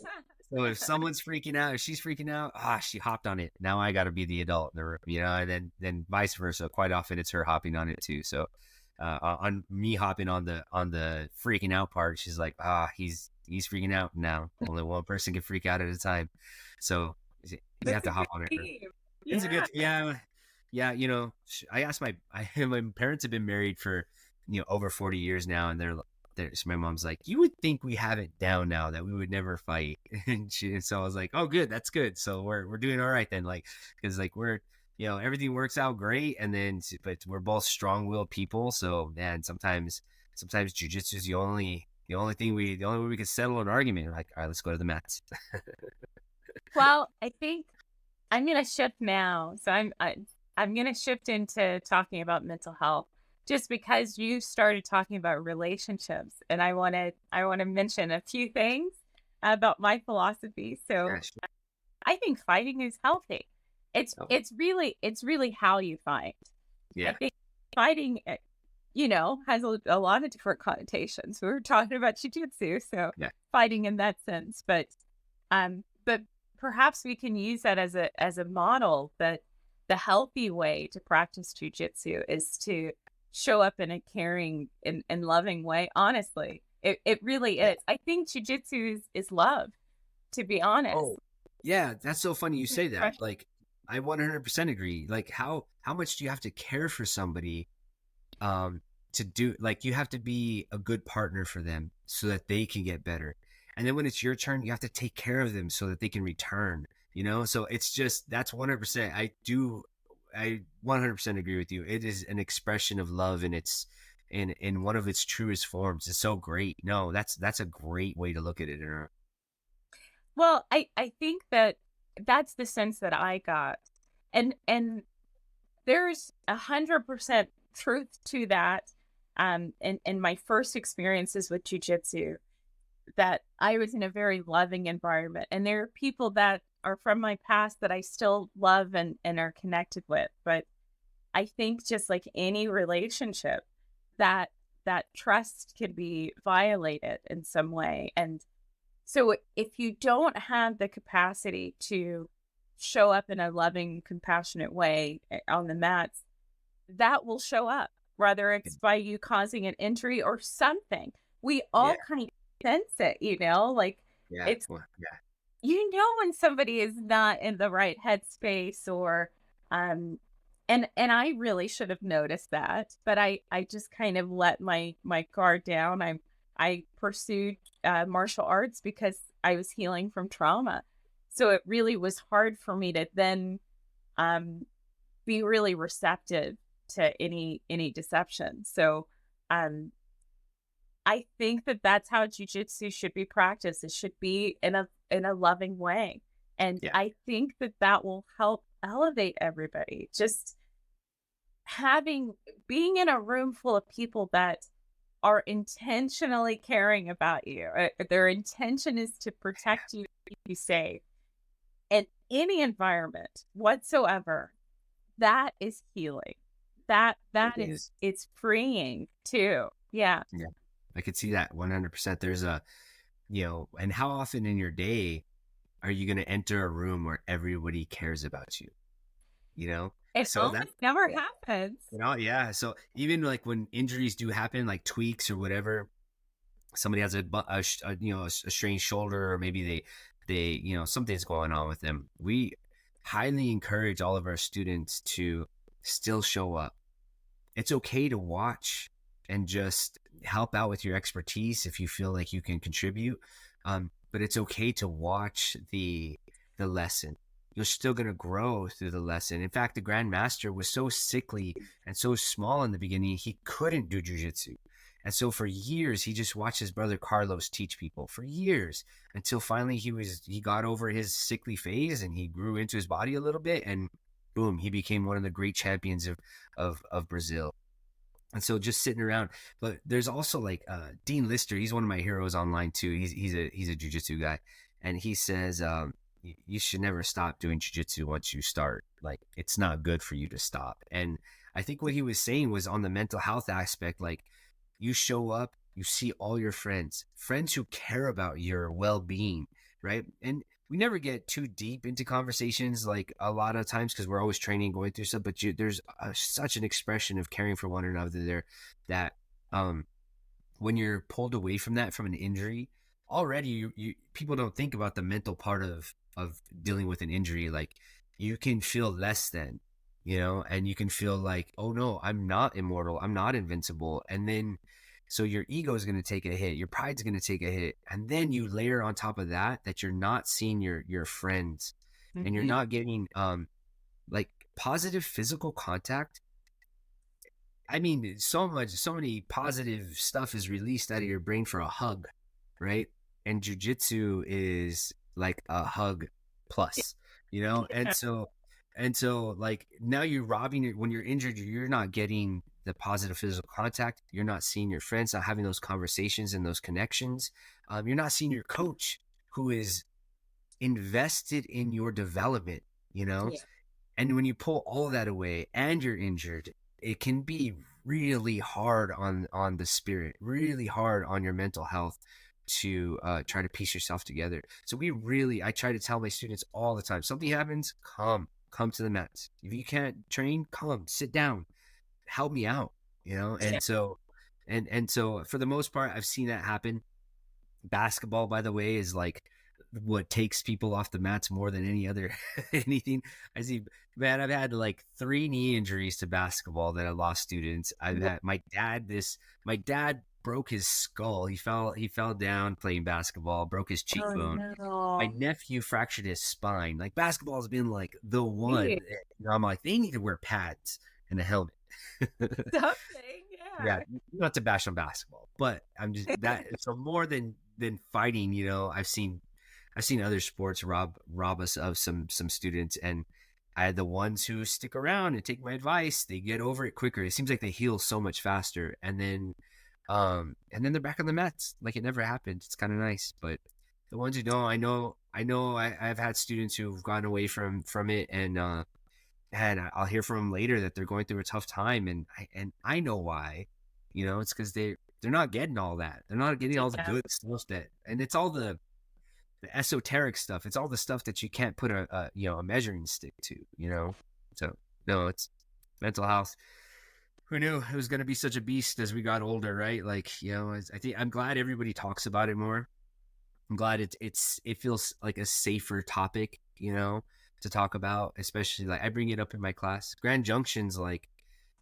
if someone's freaking out, if she's freaking out, she hopped on it. Now I got to be the adult in the room, and then vice versa. Quite often it's her hopping on it too. So on me hopping on the freaking out part, she's like, he's freaking out now. Only one person can freak out at a time. So you have to hop on it. It's a good, yeah. I asked my parents have been married for over 40 years now, and so my mom's like, you would think we have it down now, that we would never fight. And so I was like, oh, good, that's good. So we're doing all right then, like, because like we're, everything works out great, and then but we're both strong-willed people. So man, sometimes jujitsu is the only way we can settle an argument. Like, all right, let's go to the mats. Well, I think I'm gonna shift now. So I'm gonna shift into talking about mental health, just because you started talking about relationships, and I want to mention a few things about my philosophy. So Yeah, sure. I think fighting is healthy. Oh, It's really how you fight. I yeah, think fighting, has a lot of different connotations. We were talking about jujitsu, so yeah, fighting in that sense, but perhaps we can use that as a model, that the healthy way to practice jujitsu is to show up in a caring and loving way. Honestly, it really yeah. is. I think jujitsu is love, to be honest. Oh, yeah. That's so funny you say that. Fresh- Like, I 100% agree. Like, how much do you have to care for somebody, um, to do, like, you have to be a good partner for them so that they can get better. And then when it's your turn, you have to take care of them so that they can return, So it's just, that's 100%. I 100% agree with you. It is an expression of love, and it's in one of its truest forms. It's so great. No, that's a great way to look at it. Well, I think that that's the sense that I got, and there's 100% truth to that. In my first experiences with jujitsu, that I was in a very loving environment, and there are people that are from my past that I still love and are connected with. But I think, just like any relationship, that that trust can be violated in some way. And so if you don't have the capacity to show up in a loving, compassionate way on the mats, that will show up, whether it's by you causing an injury or something. We Yeah, all kind of sense it, like yeah, it's, well, yeah, when somebody is not in the right headspace, or um and I really should have noticed that, but I just kind of let my guard down. I pursued martial arts because I was healing from trauma. So it really was hard for me to then um be really receptive to any deception. So um I think that that's how jujitsu should be practiced. It should be in a loving way. And yeah, I think that that will help elevate everybody. Just having being in a room full of people that are intentionally caring about you. Their intention is to protect you, keep you safe. In any environment whatsoever, that is healing. it That is, is. it's freeing too. Yeah. Yeah, I could see that 100%. There's and how often in your day are you going to enter a room where everybody cares about you? You know, It so that, almost never yeah, happens. yeah. So even like when injuries do happen, like tweaks or whatever, somebody has a strained shoulder, or maybe they something's going on with them. We highly encourage all of our students to still show up. It's okay to watch and just help out with your expertise if you feel like you can contribute. But it's okay to watch the lesson. You're still going to grow through the lesson. In fact, the Grand Master was so sickly and so small in the beginning, he couldn't do jujitsu. And so for years, he just watched his brother Carlos teach people for years, until finally he got over his sickly phase and he grew into his body a little bit, and boom, he became one of the great champions of Brazil. And so just sitting around. But there's also like Dean Lister. He's one of my heroes online too. He's a jujitsu guy, and he says you should never stop doing jujitsu once you start. Like, it's not good for you to stop. And I think what he was saying was on the mental health aspect. Like, you show up, you see all your friends who care about your well-being, right? And we never get too deep into conversations, like, a lot of times, because we're always training, going through stuff. But there's such an expression of caring for one another there, that um, when you're pulled away from that, from an injury, already you people don't think about the mental part of dealing with an injury. Like, you can feel less than, and you can feel like, oh no, I'm not immortal, I'm not invincible. And then so your ego is going to take a hit, your pride's going to take a hit, and then you layer on top of that you're not seeing your friends, and you're not getting like positive physical contact. I mean, so many positive stuff is released out of your brain for a hug, right? And jujitsu is like a hug plus, and so like now you're robbing it when you're injured. You're not getting the positive physical contact. You're not seeing your friends, not having those conversations and those connections. You're not seeing your coach who is invested in your development, Yeah. and when you pull all that away and you're injured, it can be really hard on the spirit, really hard on your mental health to try to piece yourself together. So I try to tell my students all the time, something happens, come to the mats. If you can't train, come sit down, help me out, Yeah. and so for the most part, I've seen that happen. Basketball, by the way, is like what takes people off the mats more than any other anything. I see, man, I've had like 3 knee injuries to basketball that I lost students. I've had my dad broke his skull. He fell down playing basketball, broke his Oh cheekbone. My no. nephew fractured his spine. Like basketball has been like the one. Yeah. I'm like, they need to wear pads and a helmet. Something. Yeah, Yeah. not to bash on basketball, but I'm just that. So more than fighting, I've seen other sports rob us of some students, and the ones who stick around and take my advice, they get over it quicker. It seems like they heal so much faster, and then they're back on the mats like it never happened. It's kind of nice, but the ones who don't, I've had students who've gone away from it, and I'll hear from them later that they're going through a tough time, and I know why. It's because they're not getting all that. They're not getting all the Yeah. good stuff and it's all the esoteric stuff. It's all the stuff that you can't put a measuring stick to. So no, it's mental health. Who knew it was going to be such a beast as we got older, right? Like, I think I'm glad everybody talks about it more. I'm glad it feels like a safer topic, to talk about, especially like I bring it up in my class. Grand Junction's like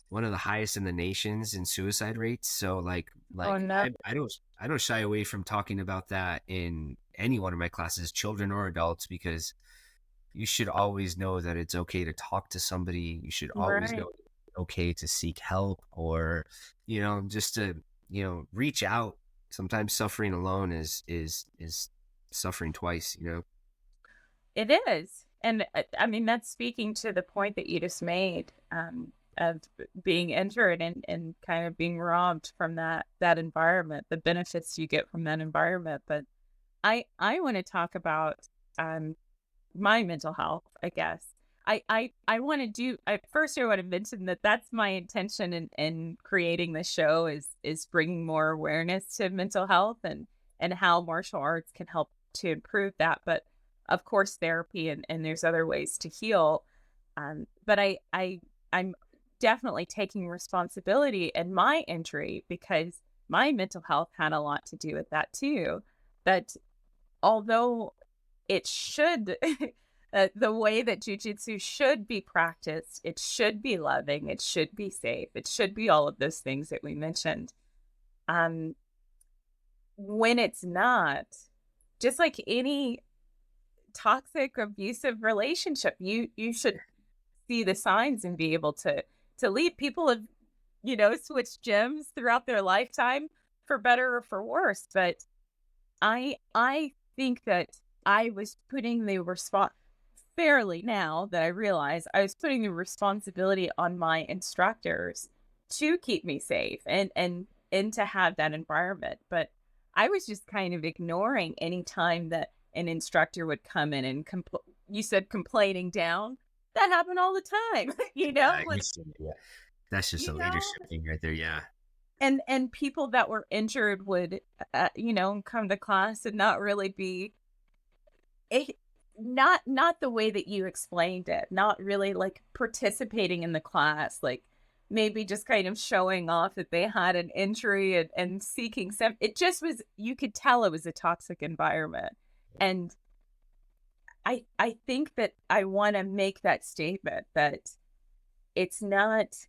one of the highest in the nations in suicide rates. So Oh no. I don't shy away from talking about that in any one of my classes, children or adults, because you should always know that it's okay to talk to somebody. You should always Right. know it's okay to seek help, or just to reach out. Sometimes suffering alone is suffering twice. It is. And I mean, that's speaking to the point that you just made, of being injured and kind of being robbed from that environment, the benefits you get from that environment. But I want to talk about um, my mental health, I guess. I want to do. First, I want to mention that that's my intention in creating the show is bringing more awareness to mental health and how martial arts can help to improve that. But of course, therapy and there's other ways to heal. But I'm definitely taking responsibility in my injury because my mental health had a lot to do with that too. That although it should the way that jujitsu should be practiced, it should be loving, it should be safe, it should be all of those things that we mentioned. Um, when it's not, just like any toxic, abusive relationship, you should see the signs and be able to leave. People have, switched gyms throughout their lifetime for better or for worse, but I think that I was putting the fairly now that I realize I was putting the responsibility on my instructors to keep me safe and to have that environment. But I was just kind of ignoring any time that an instructor would come in and you said complaining down. That happened all the time, like Yeah. That's just you a know, leadership thing right there. Yeah. and people that were injured would come to class and not really be it not the way that you explained it, not really like participating in the class, like maybe just kind of showing off that they had an injury and seeking some. It just was, you could tell it was a toxic environment. And I think that I want to make that statement that it's not,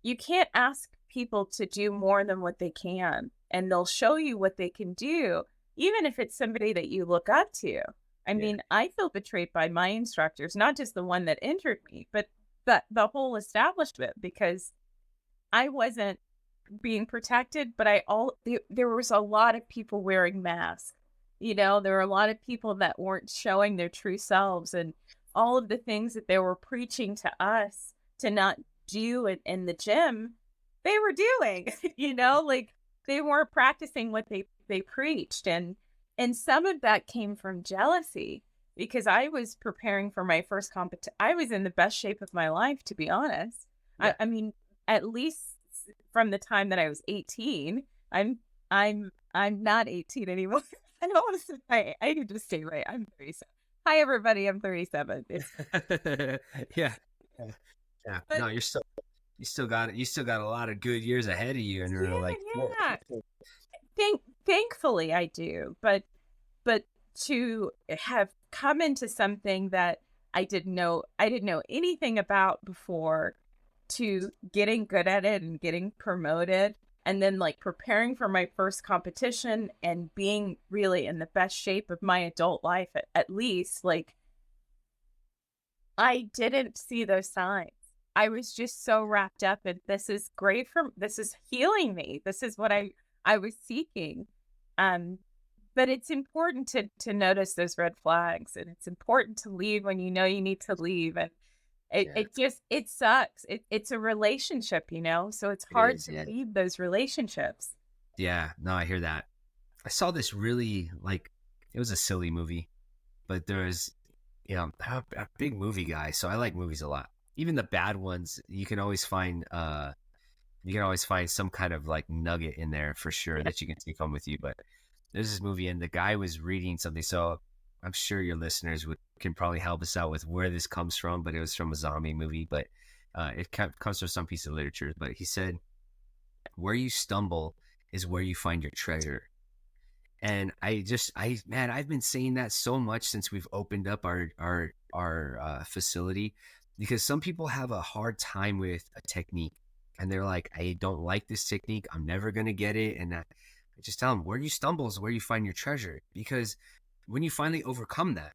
you can't ask people to do more than what they can, and they'll show you what they can do, even if it's somebody that you look up to. I Yeah. mean, I feel betrayed by my instructors, not just the one that injured me, but the whole establishment, because I wasn't being protected, but there was a lot of people wearing masks. There were a lot of people that weren't showing their true selves, and all of the things that they were preaching to us to not do it in the gym, they were doing, like they weren't practicing what they preached. And some of that came from jealousy, because I was preparing for my first competition. I was in the best shape of my life, to be honest. Yeah. I mean, at least from the time that I was 18. I'm not 18 anymore. I don't want to say, I need to stay right. I'm 37. Hi everybody, I'm 37. Yeah. Yeah. Yeah. But No, you still got a lot of good years ahead of you, and you're like, yeah. Thankfully I do, but to have come into something that I didn't know anything about before, to getting good at it and getting promoted, and then like preparing for my first competition and being really in the best shape of my adult life, at least, like, I didn't see those signs. I was just so wrapped up in, this is healing me. This is what I was seeking. But it's important to notice those red flags, and it's important to leave when you know you need to leave. And it sucks. It's a relationship, so it's it hard is. to Yeah. leave those relationships. Yeah. No, I hear that. I saw this really, like, it was a silly movie, but there was, I'm a big movie guy, so I like movies a lot. Even the bad ones, you can always find some kind of like nugget in there for sure that you can take home with you. But there's this movie, and the guy was reading something, so I'm sure your listeners can probably help us out with where this comes from. But it was from a zombie movie, but it comes from some piece of literature. But he said, "Where you stumble is where you find your treasure." And man, I've been saying that so much since we've opened up our facility, because some people have a hard time with a technique, and they're like, I don't like this technique, I'm never gonna get it. And I just tell them, where you stumble is where you find your treasure, because when you finally overcome that,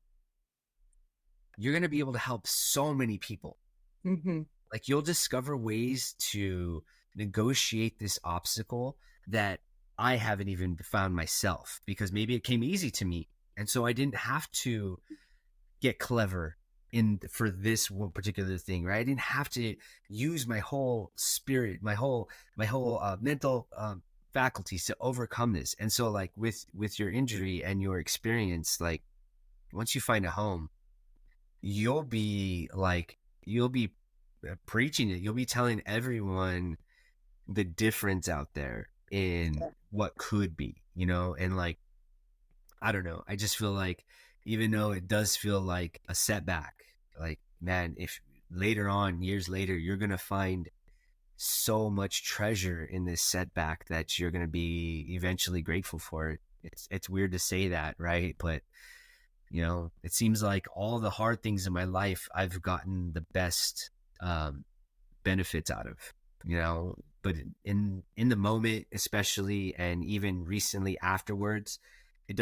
you're gonna be able to help so many people. Mm-hmm. Like, you'll discover ways to negotiate this obstacle that I haven't even found myself, because maybe it came easy to me. And so I didn't have to get clever for this one particular thing, right? I didn't have to use my whole spirit, my whole mental faculties to overcome this. And so, like, with your injury and your experience, like, once you find a home, you'll be preaching it. You'll be telling everyone the difference out there in what could be, and like, I don't know. I just feel like, even though it does feel like a setback, like, man, if later on, years later, you're going to find so much treasure in this setback that you're going to be eventually grateful for it. It's weird to say that, right? But, it seems like all the hard things in my life, I've gotten the best benefits out of, but in the moment, especially, and even recently afterwards, you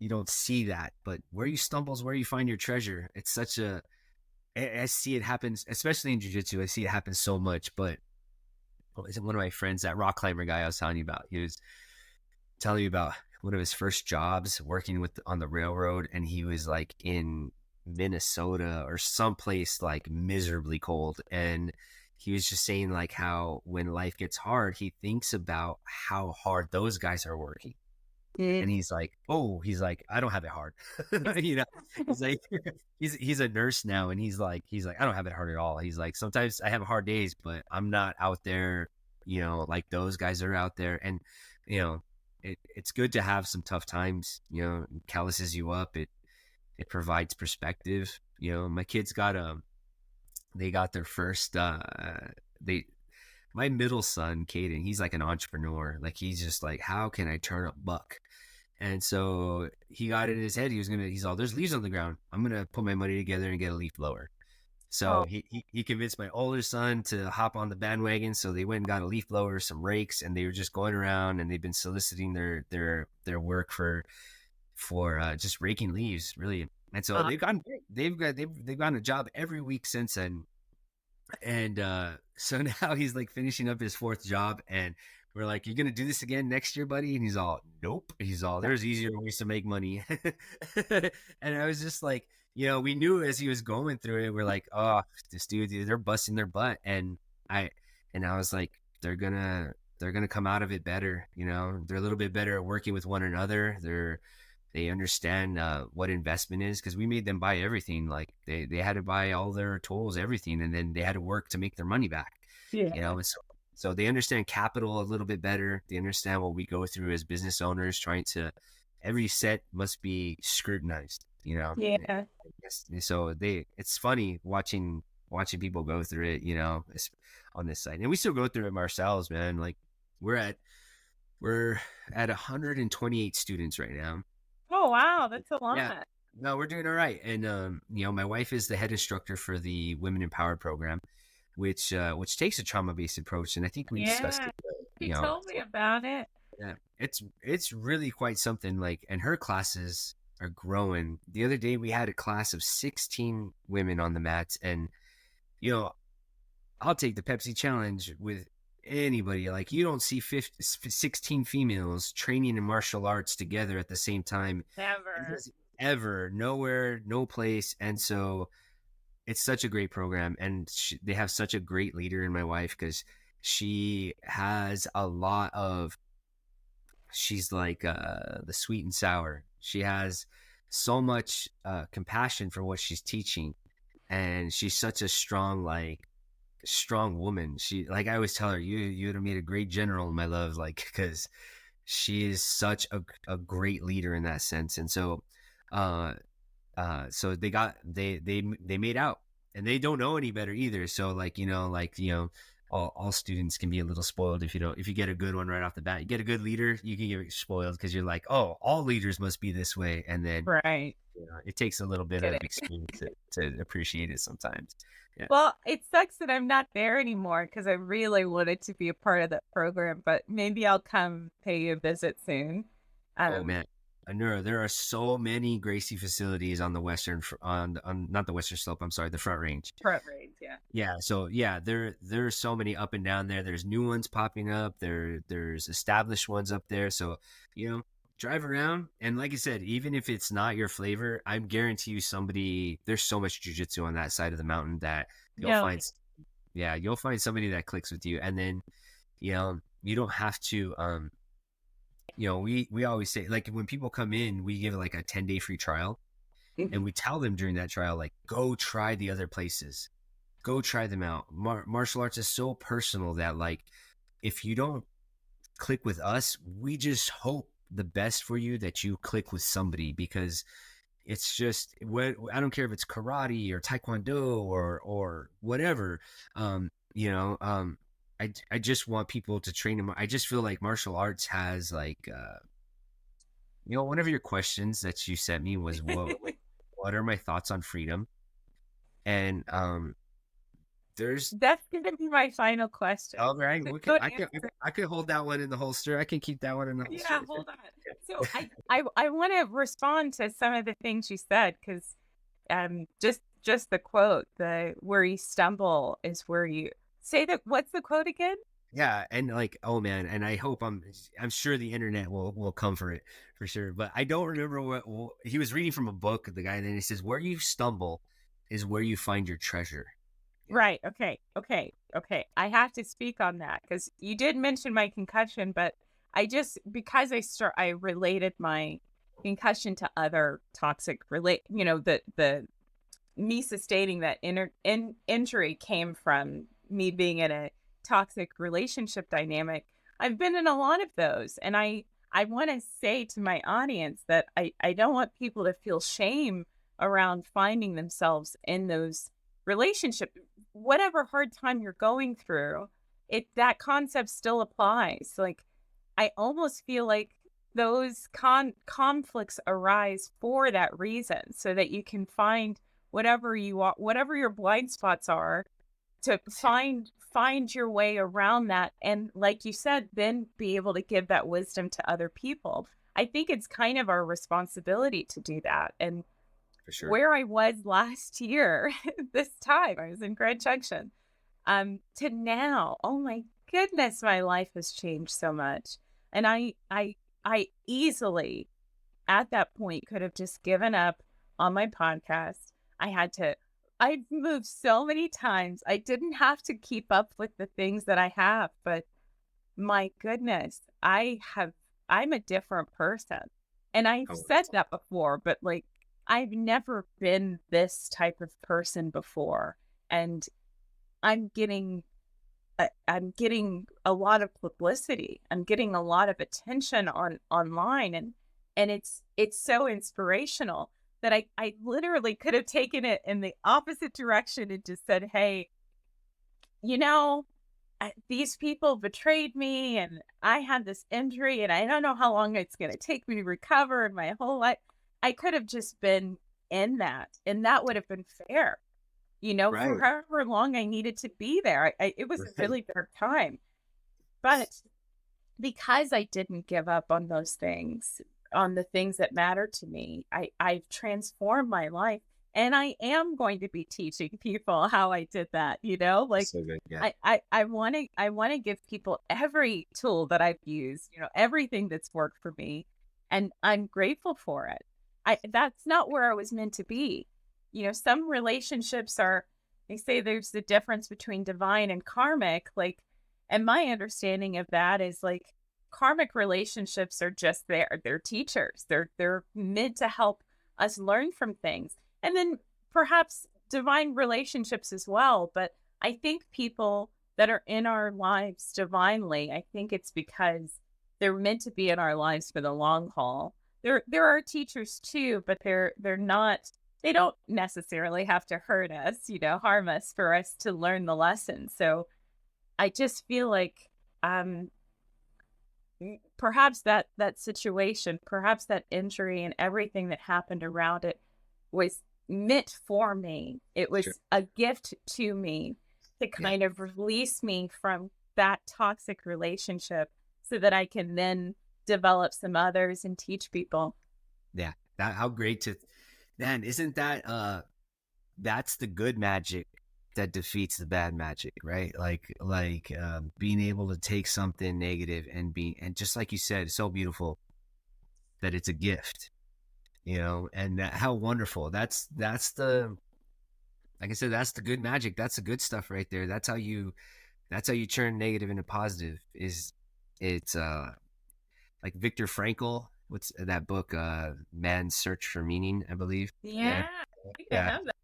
don't see that. But where you stumble is where you find your treasure. It's I see it happens, especially in jiu-jitsu. I see it happen so much. But one of my friends, that rock climber guy I was telling you about, he was telling me about one of his first jobs working on the railroad, and he was like in Minnesota or someplace like miserably cold, and he was just saying like how when life gets hard, he thinks about how hard those guys are working. And he's like, I don't have it hard. He's like, he's a nurse now, and he's like, I don't have it hard at all. He's like, sometimes I have hard days, but I'm not out there, like those guys are out there. And, it's good to have some tough times, it calluses you up. It provides perspective. My kids they got their first, my middle son, Caden, he's like an entrepreneur. Like, he's just like, how can I turn a buck? And so he got it in his head. He's all, there's leaves on the ground. I'm going to put my money together and get a leaf blower. So he convinced my older son to hop on the bandwagon. So they went and got a leaf blower, some rakes, and they were just going around and they've been soliciting their work for just raking leaves, really. And so they've gotten a job every week since then. And so now he's like finishing up his 4th job, and we're like, "You gonna do this again next year, buddy?" And he's all, "Nope." He's all, "There's easier ways to make money." And I was just like, we knew as he was going through it, we're like, "Oh, this dude, they're busting their butt," and I was like, they're gonna come out of it better. They're a little bit better at working with one another. They understand what investment is, because we made them buy everything. Like they had to buy all their tools, everything, and then they had to work to make their money back. And so they understand capital a little bit better. They understand what we go through as business owners, every set must be scrutinized. Yeah. So it's funny watching people go through it, on this side, and we still go through it ourselves, man. Like we're at 128 students right now. Oh, wow. That's a lot. Yeah. No, we're doing all right. And, my wife is the head instructor for the Women Empowered program, which takes a trauma-based approach. And I think we discussed it. She told me about it. Yeah, it's really quite something. Like, and her classes are growing. The other day we had a class of 16 women on the mats, and, I'll take the Pepsi challenge with anybody. Like, you don't see 16 females training in martial arts together at the same time ever, nowhere, no place. And so it's such a great program, and they have such a great leader in my wife, because she has she's like the sweet and sour. She has so much compassion for what she's teaching, and she's such a strong woman. She, like, I always tell her, you would have made a great general, my love, like, because she is such a great leader in that sense. And so so they made out, and they don't know any better either. So all students can be a little spoiled if you get a good one right off the bat. You get a good leader, you can get spoiled, because you're like, oh, all leaders must be this way. And then it takes a little bit of experience to appreciate it sometimes. Yeah. Well, it sucks that I'm not there anymore, because I really wanted to be a part of that program, but maybe I'll come pay you a visit soon. Oh man, I know there are so many Gracie facilities on the western, on not the western slope, I'm sorry, the Front Range. Yeah. So yeah, there's so many up and down there. There's new ones popping up. There's established ones up there. So drive around, and like I said, even if it's not your flavor, I guarantee you there's so much jiu-jitsu on that side of the mountain that you'll find somebody that clicks with you. And then you don't have to we always say, like, when people come in, we give like a 10-day free trial, and we tell them during that trial, like, go try the other places, go try them out. Martial arts is so personal that, like, if you don't click with us, we just hope the best for you that you click with somebody, because it's just, I don't care if it's karate or taekwondo or whatever. I just want people to train them. I just feel like martial arts has, like, one of your questions that you sent me was, what are my thoughts on freedom? And that's gonna be my final question. All right, I could hold that one in the holster. I can keep that one in the holster. Yeah, hold on. So I want to respond to some of the things you said, because just the quote, where you stumble is where you say that. What's the quote again? Yeah, and like, oh man, and I hope I'm sure the internet will come for it for sure. But I don't remember what he was reading from a book, the guy, and then he says, where you stumble is where you find your treasure. Right. Okay. I have to speak on that, because you did mention my concussion, but because I related my concussion to other toxic the me sustaining that injury came from me being in a toxic relationship dynamic. I've been in a lot of those, and I want to say to my audience that I don't want people to feel shame around finding themselves in those relationships. Whatever hard time you're going through, that concept still applies. Like, I almost feel like those conflicts arise for that reason, so that you can find whatever you are, whatever your blind spots are, to find your way around that. And like you said, then be able to give that wisdom to other people. I think it's kind of our responsibility to do that. And For sure. where I was last year, this time I was in Grand Junction, to now, oh my goodness, my life has changed so much. And I easily at that point could have just given up on my podcast. I've moved so many times. I didn't have to keep up with the things that I have, but my goodness, I'm a different person. And I've Oh, said that before, but like, I've never been this type of person before. And I'm getting I'm getting a lot of publicity. I'm getting a lot of attention online, and it's so inspirational that I literally could have taken it in the opposite direction and just said, "Hey, you know, these people betrayed me and I had this injury and I don't know how long it's going to take me to recover and my whole life." I could have just been in that, and that would have been fair, for right. however long I needed to be there. It was a Right. really dark time, but because I didn't give up on those things, on the things that matter to me, I've transformed my life. And I am going to be teaching people how I did that, like So good. Yeah. I want to give people every tool that I've used, everything that's worked for me. And I'm grateful for it. That's not where I was meant to be. Some relationships they say there's the difference between divine and karmic, like, and my understanding of that is like karmic relationships are just there. They're teachers. They're meant to help us learn from things. And then perhaps divine relationships as well. But I think people that are in our lives divinely, I think it's because they're meant to be in our lives for the long haul. There are teachers too, but they're not, they don't necessarily have to hurt us, harm us for us to learn the lesson. So I just feel like perhaps that situation, perhaps that injury and everything that happened around it was meant for me. It was Sure. a gift to me to Yeah. kind of release me from that toxic relationship so that I can then develop some others and teach people. Yeah. How great to, man, isn't that, that's the good magic that defeats the bad magic, right? Being able to take something negative and just like you said, so beautiful that it's a gift, and how wonderful. That's the, like I said, that's the good magic. That's the good stuff right there. That's how you turn negative into positive. It's like Viktor Frankl, what's that book, Man's Search for Meaning, I believe. Yeah, I think I Yeah. have that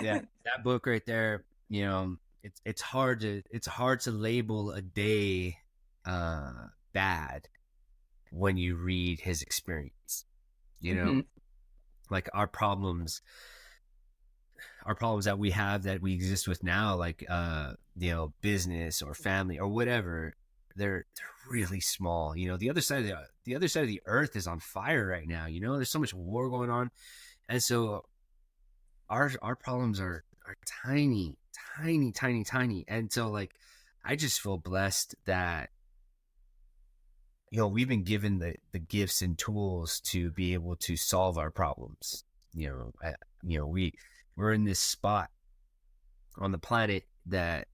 Yeah, book. that book right there, it's hard to label a day bad when you read his experience. Mhm. Like our problems that we have, that we exist with now, like business or family or whatever, they're really small. The other side of the earth is on fire right now. There's so much war going on, and so our problems are tiny, tiny, tiny, tiny. And so, like, I just feel blessed that we've been given the gifts and tools to be able to solve our problems. We're in this spot on the planet that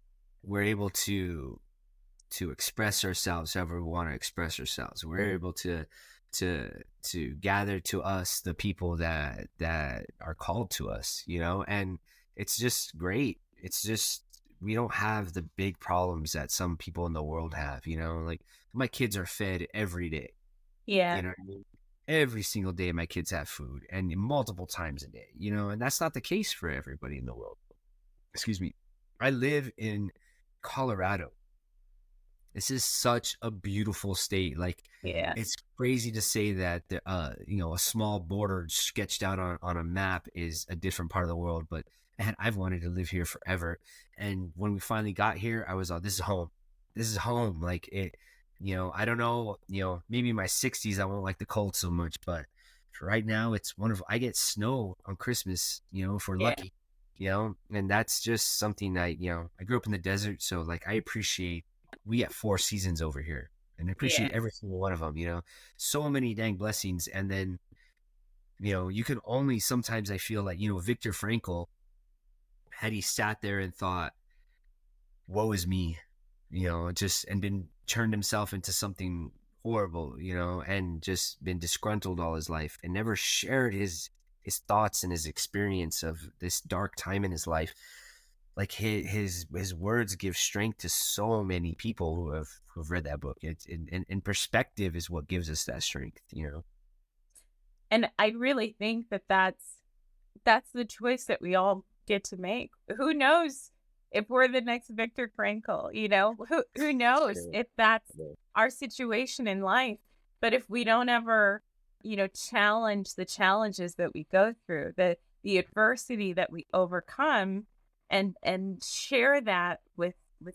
we're able to express ourselves however we want to express ourselves. We're able to gather to us the people that are called to us, and it's just great. It's just, we don't have the big problems that some people in the world have, like my kids are fed every day, Yeah. what I mean? Every single day my kids have food, and multiple times a day, and that's not the case for everybody in the world. Excuse me. I live in Colorado. This is such a beautiful state. Like, Yeah. it's crazy to say that a small border sketched out on a map is a different part of the world, but man, I've wanted to live here forever. And when we finally got here, I was like, this is home. This is home. Like, it, I don't know, maybe in my 60s I won't like the cold so much, but right now it's I get snow on Christmas, if we're Yeah. lucky, and that's just something I grew up in the desert. So like, I appreciate, we get 4 seasons over here, and I Yeah. appreciate every single one of them, so many dang blessings. And then, you can only, sometimes I feel like, Viktor Frankl, had he sat there and thought, woe is me, just, and been turned himself into something horrible, and just been disgruntled all his life and never shared his thoughts and his experience of this dark time in his life. Like, his words give strength to so many people who've read that book. It's and perspective is what gives us that strength. And I really think that that's the choice that we all get to make. Who knows if we're the next Viktor Frankl, Who knows if that's our situation in life. But if we don't ever, challenge the challenges that we go through, the adversity that we overcome, and share that with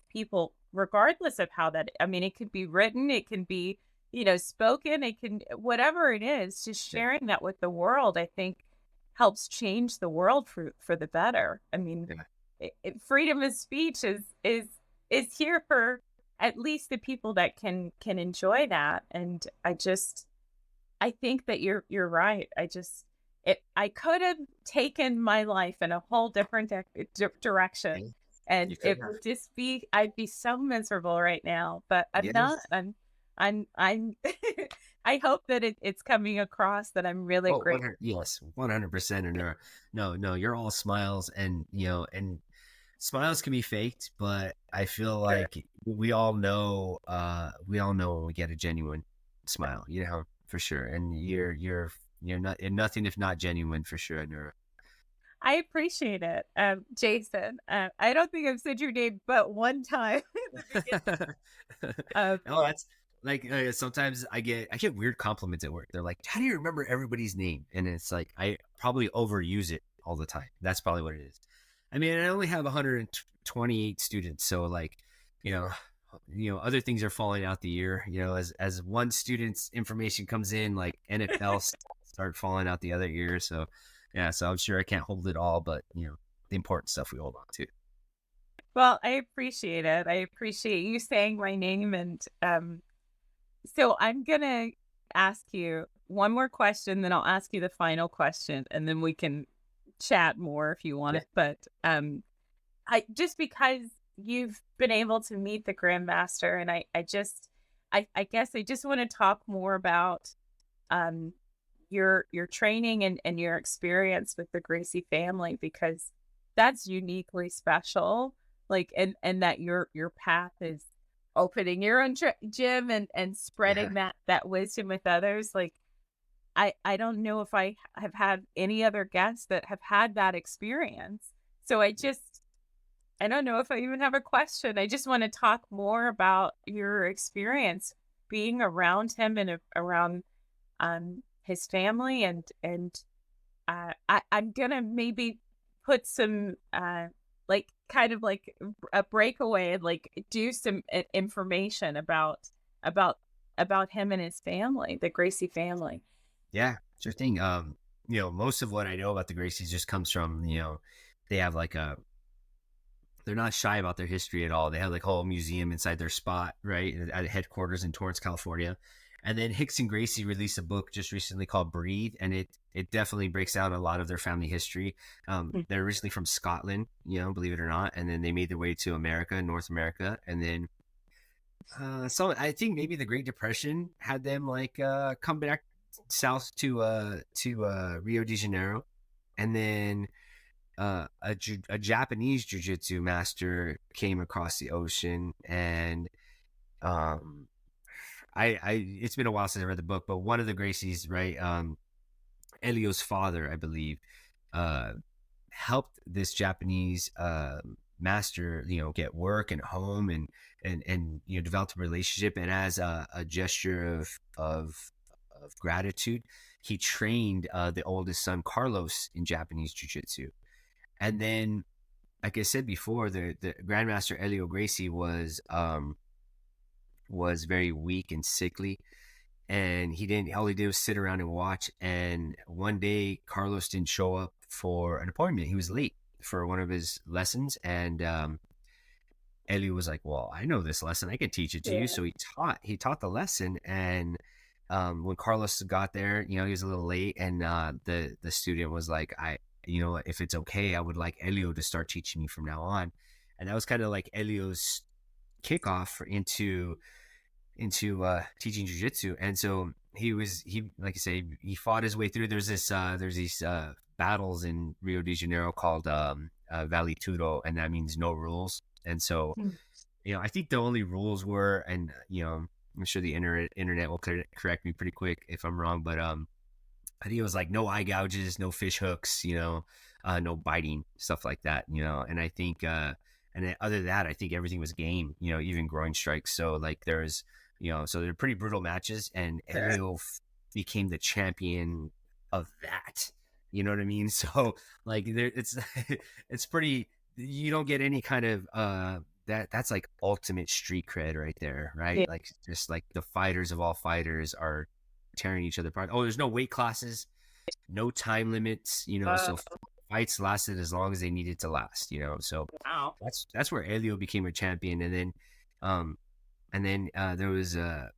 people, regardless of how that, I mean, it could be written, it can be, spoken, it can, whatever it is, just Yeah. sharing that with the world, I think helps change the world for the better. I mean, Yeah. freedom of speech is here for at least the people that can enjoy that. And I think that you're right. I could have taken my life in a whole different direction, Okay. and You could it have. would just be, I'd be so miserable right now. But I'm not. Yes. I'm I hope that it's coming across that I'm really Oh, great. 100, yes, 100%. And no, you're all smiles, and smiles can be faked, but I feel like we all know when we get a genuine smile, for sure. And you're nothing if not genuine, for sure, Nura. I appreciate it, Jason. I don't think I've said your name but one time in the beginning. Uh, Oh, that's like, sometimes I get weird compliments at work. They're like, "How do you remember everybody's name?" And it's like, I probably overuse it all the time. That's probably what it is. I mean, I only have 128 students, so like, you know, other things are falling out the year. As one student's information comes in, like NFL start falling out the other year. So yeah, so I'm sure I can't hold it all, but the important stuff we hold on to. well, I appreciate it. I appreciate you saying my name, and so I'm gonna ask you one more question, then I'll ask you the final question, and then we can chat more if you want Yeah. it. But I just because you've been able to meet the Grand Master, and I guess I just want to talk more about um your training and your experience with the Gracie family, because that's uniquely special. Like, and that your path is opening your own gym and Yeah. spreading that wisdom with others. Like, I don't know if I have had any other guests that have had that experience. So I don't know if I even have a question. I just want to talk more about your experience being around him and around his family, I'm gonna maybe put some like kind of like a breakaway and like do some information about about him and his family, the Gracie family. Yeah, sure thing. Most of what I know about the Gracies just comes from, they have like they're not shy about their history at all. They have like a whole museum inside their spot, right, at headquarters in Torrance, California. And then Hicks and Gracie released a book just recently called Breathe, and it definitely breaks down a lot of their family history. Mm. They're originally from Scotland, believe it or not, and then they made their way to America, North America, and then so I think maybe the Great Depression had them like come back south to Rio de Janeiro, and then a Japanese jiu-jitsu master came across the ocean, and um I it's been a while since I read the book, but one of the Gracies, right, Elio's father, I believe, uh helped this Japanese master, get work and home, and developed a relationship. And as a gesture of gratitude, he trained the oldest son Carlos in Japanese jiu-jitsu. And then, like I said before, the Grand Master Helio Gracie was very weak and sickly, and he didn't. All he did was sit around and watch. And one day, Carlos didn't show up for an appointment. He was late for one of his lessons, and Ellie was like, "Well, I know this lesson. I can teach it to you." So he taught the lesson, and when Carlos got there, he was a little late, and the student was like, if it's okay, I would like Elio to start teaching me from now on. And that was kind of like Elio's kickoff into teaching jiu-jitsu. And so he like I say, he fought his way through. There's these battles in Rio de Janeiro called Vale Tudo, and that means no rules. And so I think the only rules were, and I'm sure the internet will correct me pretty quick if I'm wrong, but I think it was like no eye gouges, no fish hooks, no biting, stuff like that, and I think and then other than that, I think everything was game, even groin strikes. So like there's so they're pretty brutal matches, and Helio became the champion of that. You know what I mean? So like it's pretty, you don't get any kind of that's like ultimate street cred right there, right? Yeah. Like just like the fighters of all fighters are tearing each other apart. Oh, there's no weight classes, no time limits, so fights lasted as long as they needed to last, so Wow. that's where Elio became a champion. And then there was a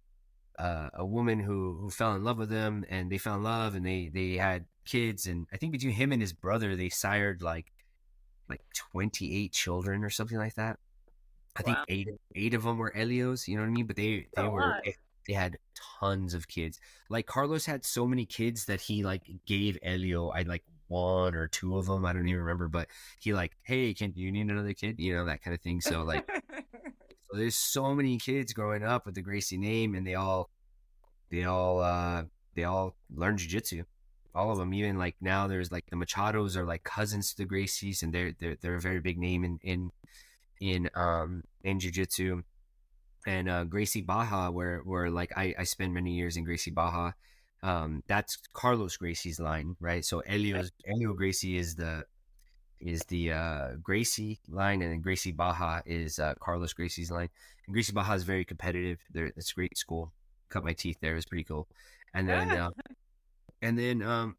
woman who fell in love with him, and they fell in love, and they had kids, and I think between him and his brother they sired like 28 children or something like that. I think Wow. eight of them were Elios, you know what I mean? But they had tons of kids. Like Carlos had so many kids that he like gave Elio, I like one or two of them, I don't even remember, but he like, hey, do you need another kid? That kind of thing. So like, so there's so many kids growing up with the Gracie name, and they all learn jiu-jitsu. All of them. Even like now there's like the Machados are like cousins to the Gracies, and they're a very big name in jiu-jitsu. And Gracie Baja, where like I spent many years in Gracie Baja, that's Carlos Gracie's line, right? So Elio Gracie is the Gracie line, and then Gracie Baja is Carlos Gracie's line. And Gracie Baja is very competitive. It's a great school. Cut my teeth there. It was pretty cool. And then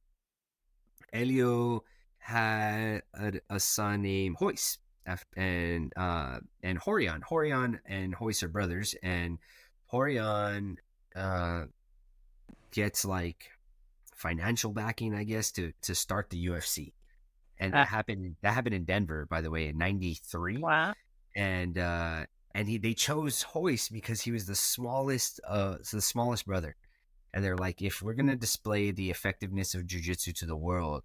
Elio had a son named Hoist, and Horion. Horion and Hoist are brothers, and Horion gets like financial backing, I guess, to start the UFC. And that happened in Denver, by the way, in '93. Wow. And they chose Hoist because he was the smallest brother. And they're like, if we're gonna display the effectiveness of jiu-jitsu to the world,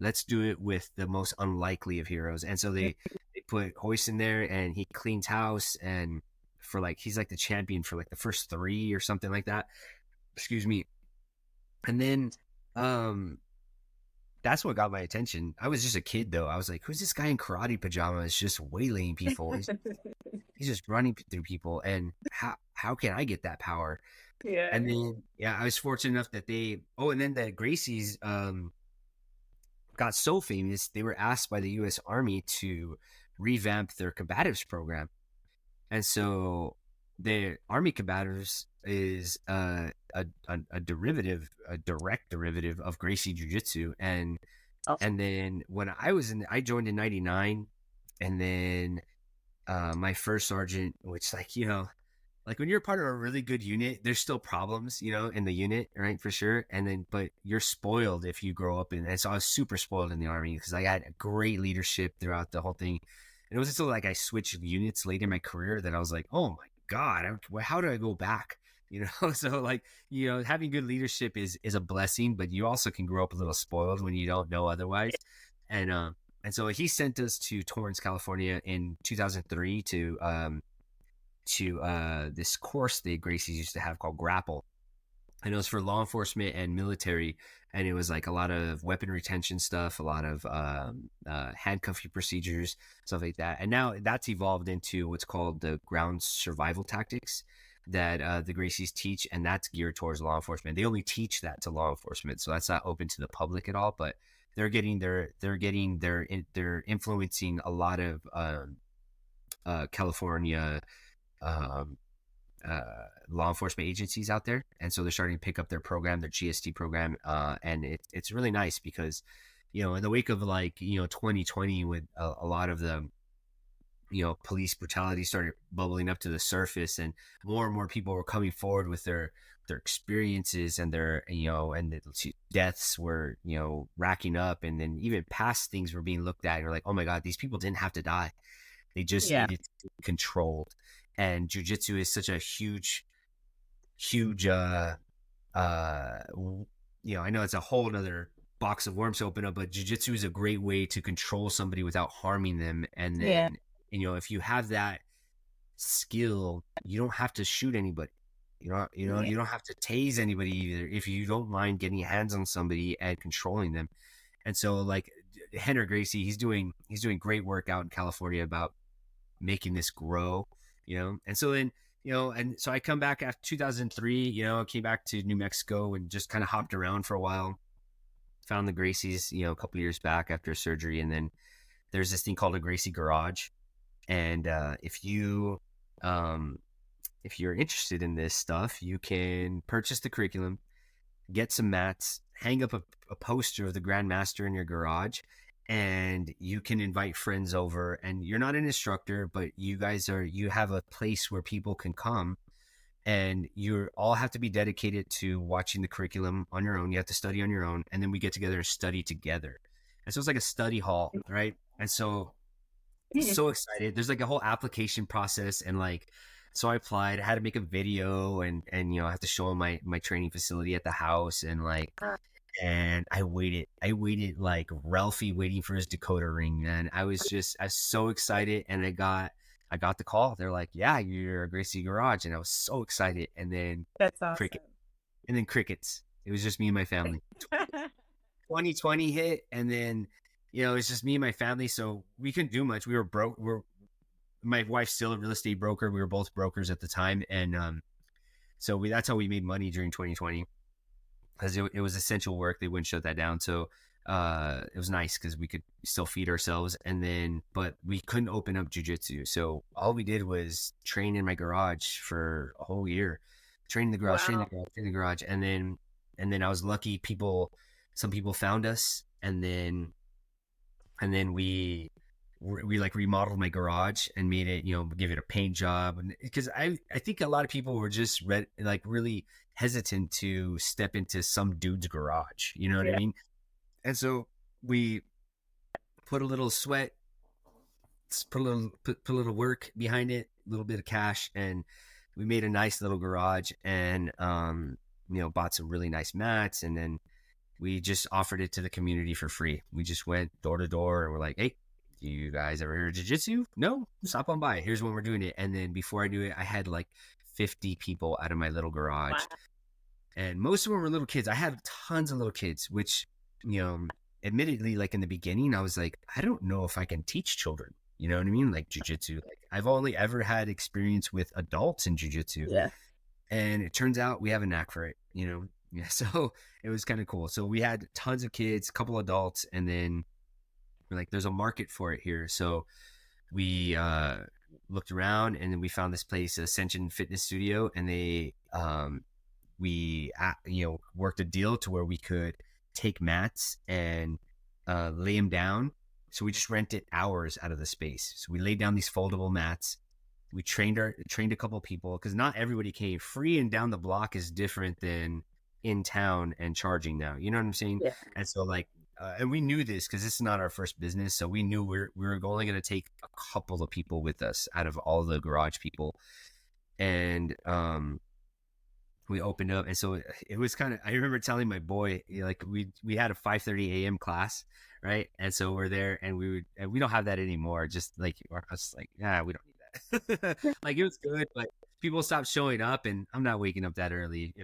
let's do it with the most unlikely of heroes. And so they put Hoist in there, and he cleans house, and for like he's like the champion for like the first 3 or something like that. Excuse me. And then that's what got my attention. I was just a kid though. I was like, who's this guy in karate pajamas just waylaying people? He's just running through people, and how can I get that power? Yeah. And then I was fortunate enough that and then the Gracies got so famous, they were asked by the U.S. Army to revamp their combatives program. And so the Army combatives is a direct derivative of Gracie Jiu-Jitsu. And then when I joined in '99, and then my first sergeant, which like when you're part of a really good unit, there's still problems, in the unit, right? For sure. And then, but you're spoiled if you grow up and so I was super spoiled in the Army because I had great leadership throughout the whole thing. And it was until like I switched units late in my career that I was like, oh my God, how do I go back? So like, having good leadership is a blessing, but you also can grow up a little spoiled when you don't know otherwise. And so he sent us to Torrance, California in 2003 to this course the Gracies used to have called Grapple. And it was for law enforcement and military. And it was like a lot of weapon retention stuff, a lot of handcuffing procedures, stuff like that. And now that's evolved into what's called the ground survival tactics that the Gracies teach. And that's geared towards law enforcement. They only teach that to law enforcement. So that's not open to the public at all, but they're influencing a lot of California law enforcement agencies out there, and so they're starting to pick up their program, their GST program, and it's really nice because, in the wake of 2020 with a lot of the police brutality started bubbling up to the surface, and more people were coming forward with their experiences and their and the deaths were racking up, and then even past things were being looked at. You're like, oh my god, these people didn't have to die, they just Yeah. needed to be controlled. And jiu-jitsu is such a huge I know it's a whole nother box of worms to open up, but jiu-jitsu is a great way to control somebody without harming them. And then if you have that skill, you don't have to shoot anybody. You don't have to tase anybody either if you don't mind getting hands on somebody and controlling them. And so like Henry Gracie, he's doing great work out in California about making this grow, and so then and so I come back after 2003, I came back to New Mexico and just kind of hopped around for a while, found the Gracies a couple years back after surgery. And then there's this thing called a Gracie Garage, and if you're interested in this stuff, you can purchase the curriculum, get some mats, hang up a poster of the Grand Master in your garage, and you can invite friends over. And you're not an instructor, but you have a place where people can come, and you all have to be dedicated to watching the curriculum on your own. You have to study on your own, and then we get together and study together. And so it's like a study hall, right? And so excited. There's like a whole application process, and so I applied. I had to make a video, and I have to show them my training facility at the house, and I waited like Ralphie waiting for his decoder ring, man. I was so excited, and I got the call. They're like, yeah, you're a Gracie Garage, and I was so excited. And then That's awesome. Crickets. It was just me and my family. 2020 hit, and then it's just me and my family, so we couldn't do much. We were broke. My wife's still a real estate broker. We were both brokers at the time, and so that's how we made money during 2020, because it was essential work. They wouldn't shut that down, so it was nice because we could still feed ourselves. And then, but we couldn't open up jiu-jitsu, so all we did was train in my garage for a whole year, train in the garage, train in the garage, and then I was lucky. Some people found us, and then we like remodeled my garage and made it, give it a paint job. And because I think a lot of people were just really hesitant to step into some dude's garage, you know what I mean? And so we put a little sweat, put a little work behind it, a little bit of cash, and we made a nice little garage, and bought some really nice mats, and then we just offered it to the community for free. We just went door to door, and we're like, hey, do you guys ever heard of jiu-jitsu? No? Stop on by. Here's when we're doing it. And then before I knew it, I had like 50 people out of my little garage. Wow. And most of them were little kids. I had tons of little kids, which, admittedly, like in the beginning, I was like, I don't know if I can teach children. You know what I mean? Like jiu-jitsu. Like, I've only ever had experience with adults in jiu-jitsu. Yeah. And it turns out we have a knack for it, Yeah, so it was kind of cool. So we had tons of kids, a couple adults, and then we're like, there's a market for it here. So we looked around, and then we found this place, Ascension Fitness Studio, and they we worked a deal to where we could take mats and lay them down. So we just rented hours out of the space. So we laid down these foldable mats. We trained a couple of people, because not everybody came. Free and down the block is different than in town and charging now. You know what I'm saying? Yeah. And so and we knew this because this is not our first business. So we knew we were only going to take a couple of people with us out of all the garage people. And we opened up. And so it was kind of, I remember telling my boy, we had a 5:30 a.m. class, right? And so we're there, and we don't have that anymore. Just we don't need that. It was good, but people stopped showing up, and I'm not waking up that early.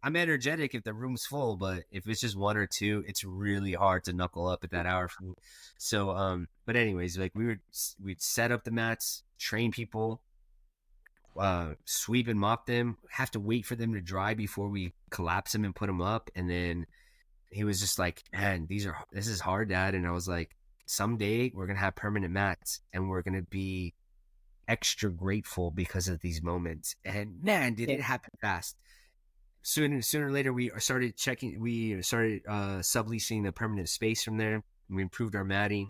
I'm energetic if the room's full, but if it's just one or two, it's really hard to knuckle up at that hour for me. So but anyways, we'd set up the mats, train people, sweep and mop them, have to wait for them to dry before we collapse them and put them up. And then he was just like, man, this is hard, Dad. And I was like, someday we're gonna have permanent mats, and we're gonna be extra grateful because of these moments. And man, did it happen fast. Sooner or later, we started subleasing a permanent space from there. We improved our matting,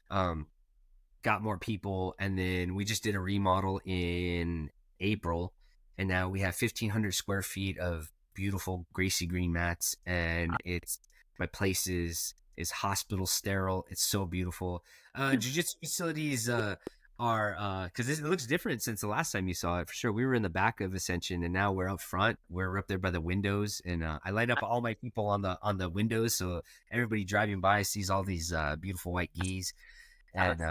got more people, and then we just did a remodel in April, and now we have 1,500 square feet of beautiful Gracie green mats, and my place is hospital sterile. It's so beautiful. Jiu-jitsu facilities are because it looks different since the last time you saw it, for sure. We were in the back of Ascension, and now we're up front. We're up there by the windows, and I light up all my people on the windows, so everybody driving by sees all these beautiful white gis. And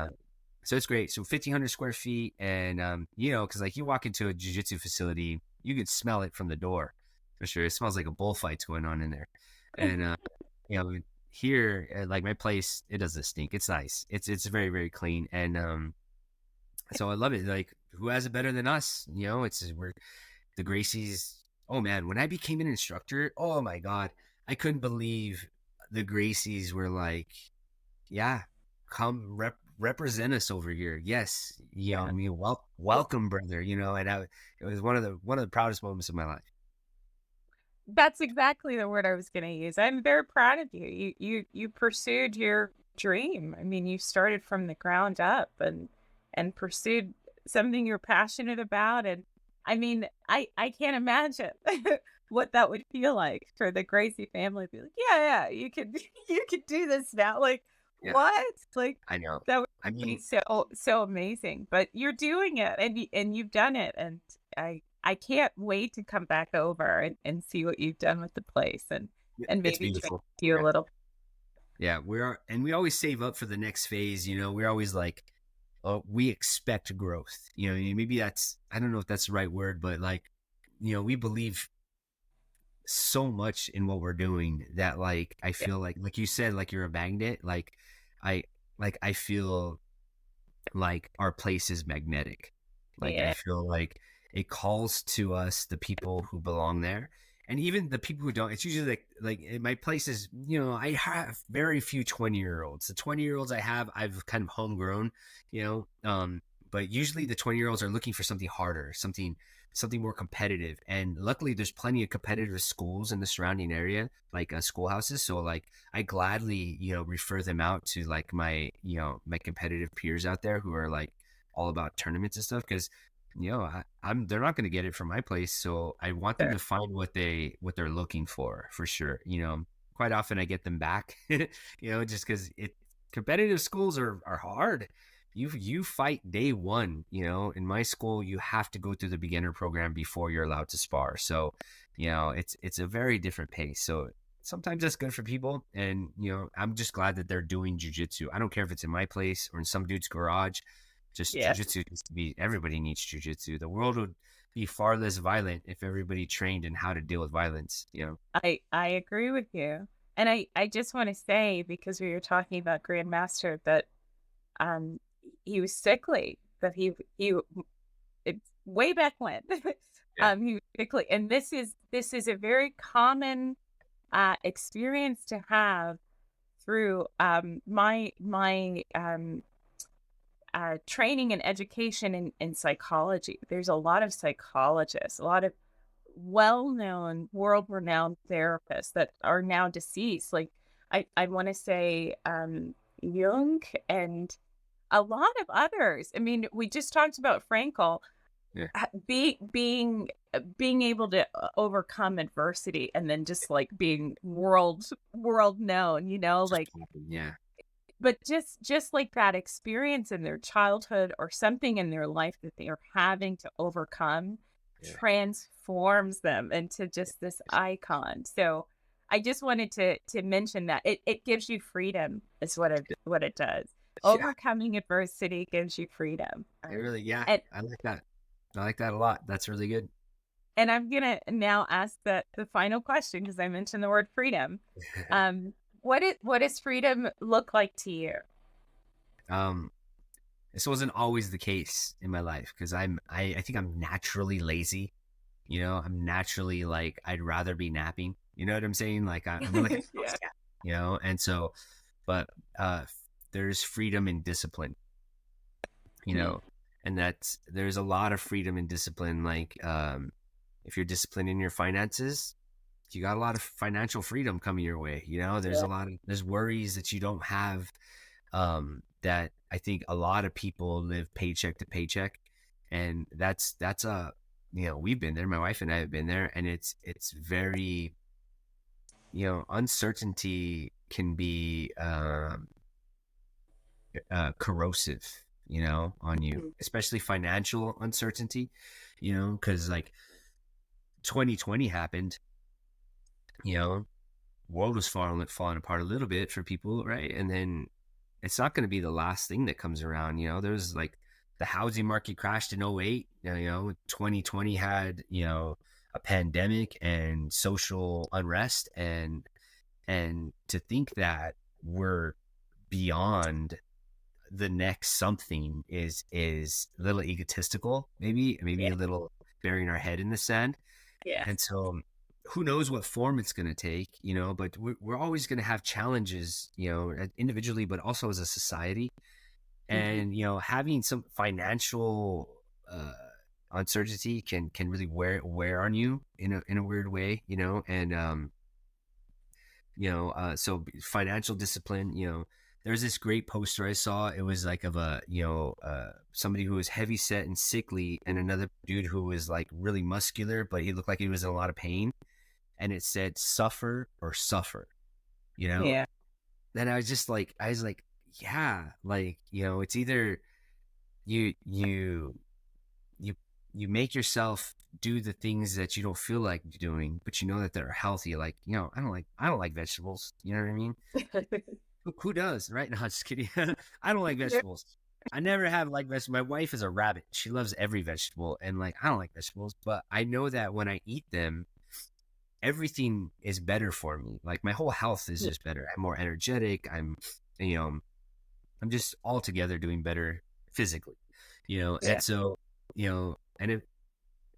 so it's great. So 1,500 square feet, and because like you walk into a jiu-jitsu facility, you could smell it from the door, for sure. It smells like a bullfight's going on in there. And here, like my place, it doesn't stink. It's nice. It's very, very clean. And so I love it. Like, who has it better than us? We're the Gracies. Oh man, when I became an instructor, oh my God, I couldn't believe the Gracies were like, yeah, come represent us over here. Yes. I mean, welcome, brother, and it was one of the proudest moments of my life. That's exactly the word I was going to use. I'm very proud of you. You pursued your dream. I mean, you started from the ground up and pursued something you're passionate about. And I mean, I can't imagine what that would feel like for the Gracie family to be like, yeah, you could do this now. Like, what? Like, I know. that would be so amazing. But you're doing it, and you've done it, and I can't wait to come back over and see what you've done with the place and maybe check you a little. Yeah, we always save up for the next phase. We're always like, oh, we expect growth. Maybe I don't know if that's the right word, but like, we believe so much in what we're doing that like I feel like you said, like you're a magnet. Like I feel like our place is magnetic. Like I feel like it calls to us the people who belong there, and even the people who don't. It's usually like my place is, I have very few 20-year-olds. The 20-year-olds I've kind of homegrown, but usually the 20-year-olds are looking for something harder, something more competitive. And luckily there's plenty of competitive schools in the surrounding area, like schoolhouses. So like I gladly, refer them out to like my competitive peers out there who are like all about tournaments and stuff. Cause they're not going to get it from my place. So I want them to find what they're looking for sure. Quite often I get them back, just cause competitive schools are hard. You fight day one. In my school, you have to go through the beginner program before you're allowed to spar. So, it's a very different pace. So sometimes that's good for people. And, I'm just glad that they're doing jujitsu. I don't care if it's in my place or in some dude's garage. Just jujitsu needs to be, everybody needs jujitsu. The world would be far less violent if everybody trained in how to deal with violence. I agree with you. And I just want to say, because we were talking about Grand Master, that he was sickly, but he way back when he was sickly, and this is a very common experience to have through my training and education in psychology. There's a lot of psychologists, a lot of well-known, world-renowned therapists that are now deceased. Like I want to say Jung and a lot of others. I mean, we just talked about Frankel, being able to overcome adversity and then just like being world known, like, but just like that experience in their childhood or something in their life that they are having to overcome transforms them into just this icon. So I just wanted to mention that it gives you freedom is what it does. Overcoming adversity gives you freedom. I like that. I like that a lot. That's really good. And I'm gonna now ask the final question, because I mentioned the word freedom. What does freedom look like to you? This wasn't always the case in my life, because I think I'm naturally lazy. I'm naturally like, I'd rather be napping. You know what I'm saying? Like I'm like, and so, but there's freedom in discipline, and And there's a lot of freedom and discipline. Like, if you're disciplined in your finances, you got a lot of financial freedom coming your way. There's there's worries that you don't have, that I think a lot of people live paycheck to paycheck. And that's we've been there. My wife and I have been there, and it's very, uncertainty can be corrosive, on you, especially financial uncertainty, because like 2020 happened, world was falling apart a little bit for people, right? And then it's not going to be the last thing that comes around. There's like the housing market crashed in '08. 2020 had, a pandemic and social unrest, and to think that we're beyond the next something is a little egotistical, maybe a little burying our head in the sand. Yeah. And so who knows what form it's going to take, but we're always going to have challenges, individually, but also as a society. And, having some financial uncertainty can really wear on you in a weird way, and, so financial discipline, there's this great poster I saw. It was like of somebody who was heavy set and sickly, and another dude who was like really muscular, but he looked like he was in a lot of pain. And it said, suffer or suffer, Yeah. Then I was like, yeah, like, it's either you make yourself do the things that you don't feel like doing, but that they're healthy. Like, I don't like vegetables. You know what I mean? Who does, right? No, I'm just kidding. I don't like vegetables. I never have liked vegetables. My wife is a rabbit. She loves every vegetable. And like, I don't like vegetables, but I know that when I eat them, everything is better for me. Like, my whole health is just better. I'm more energetic. I'm just altogether doing better physically, and so, and if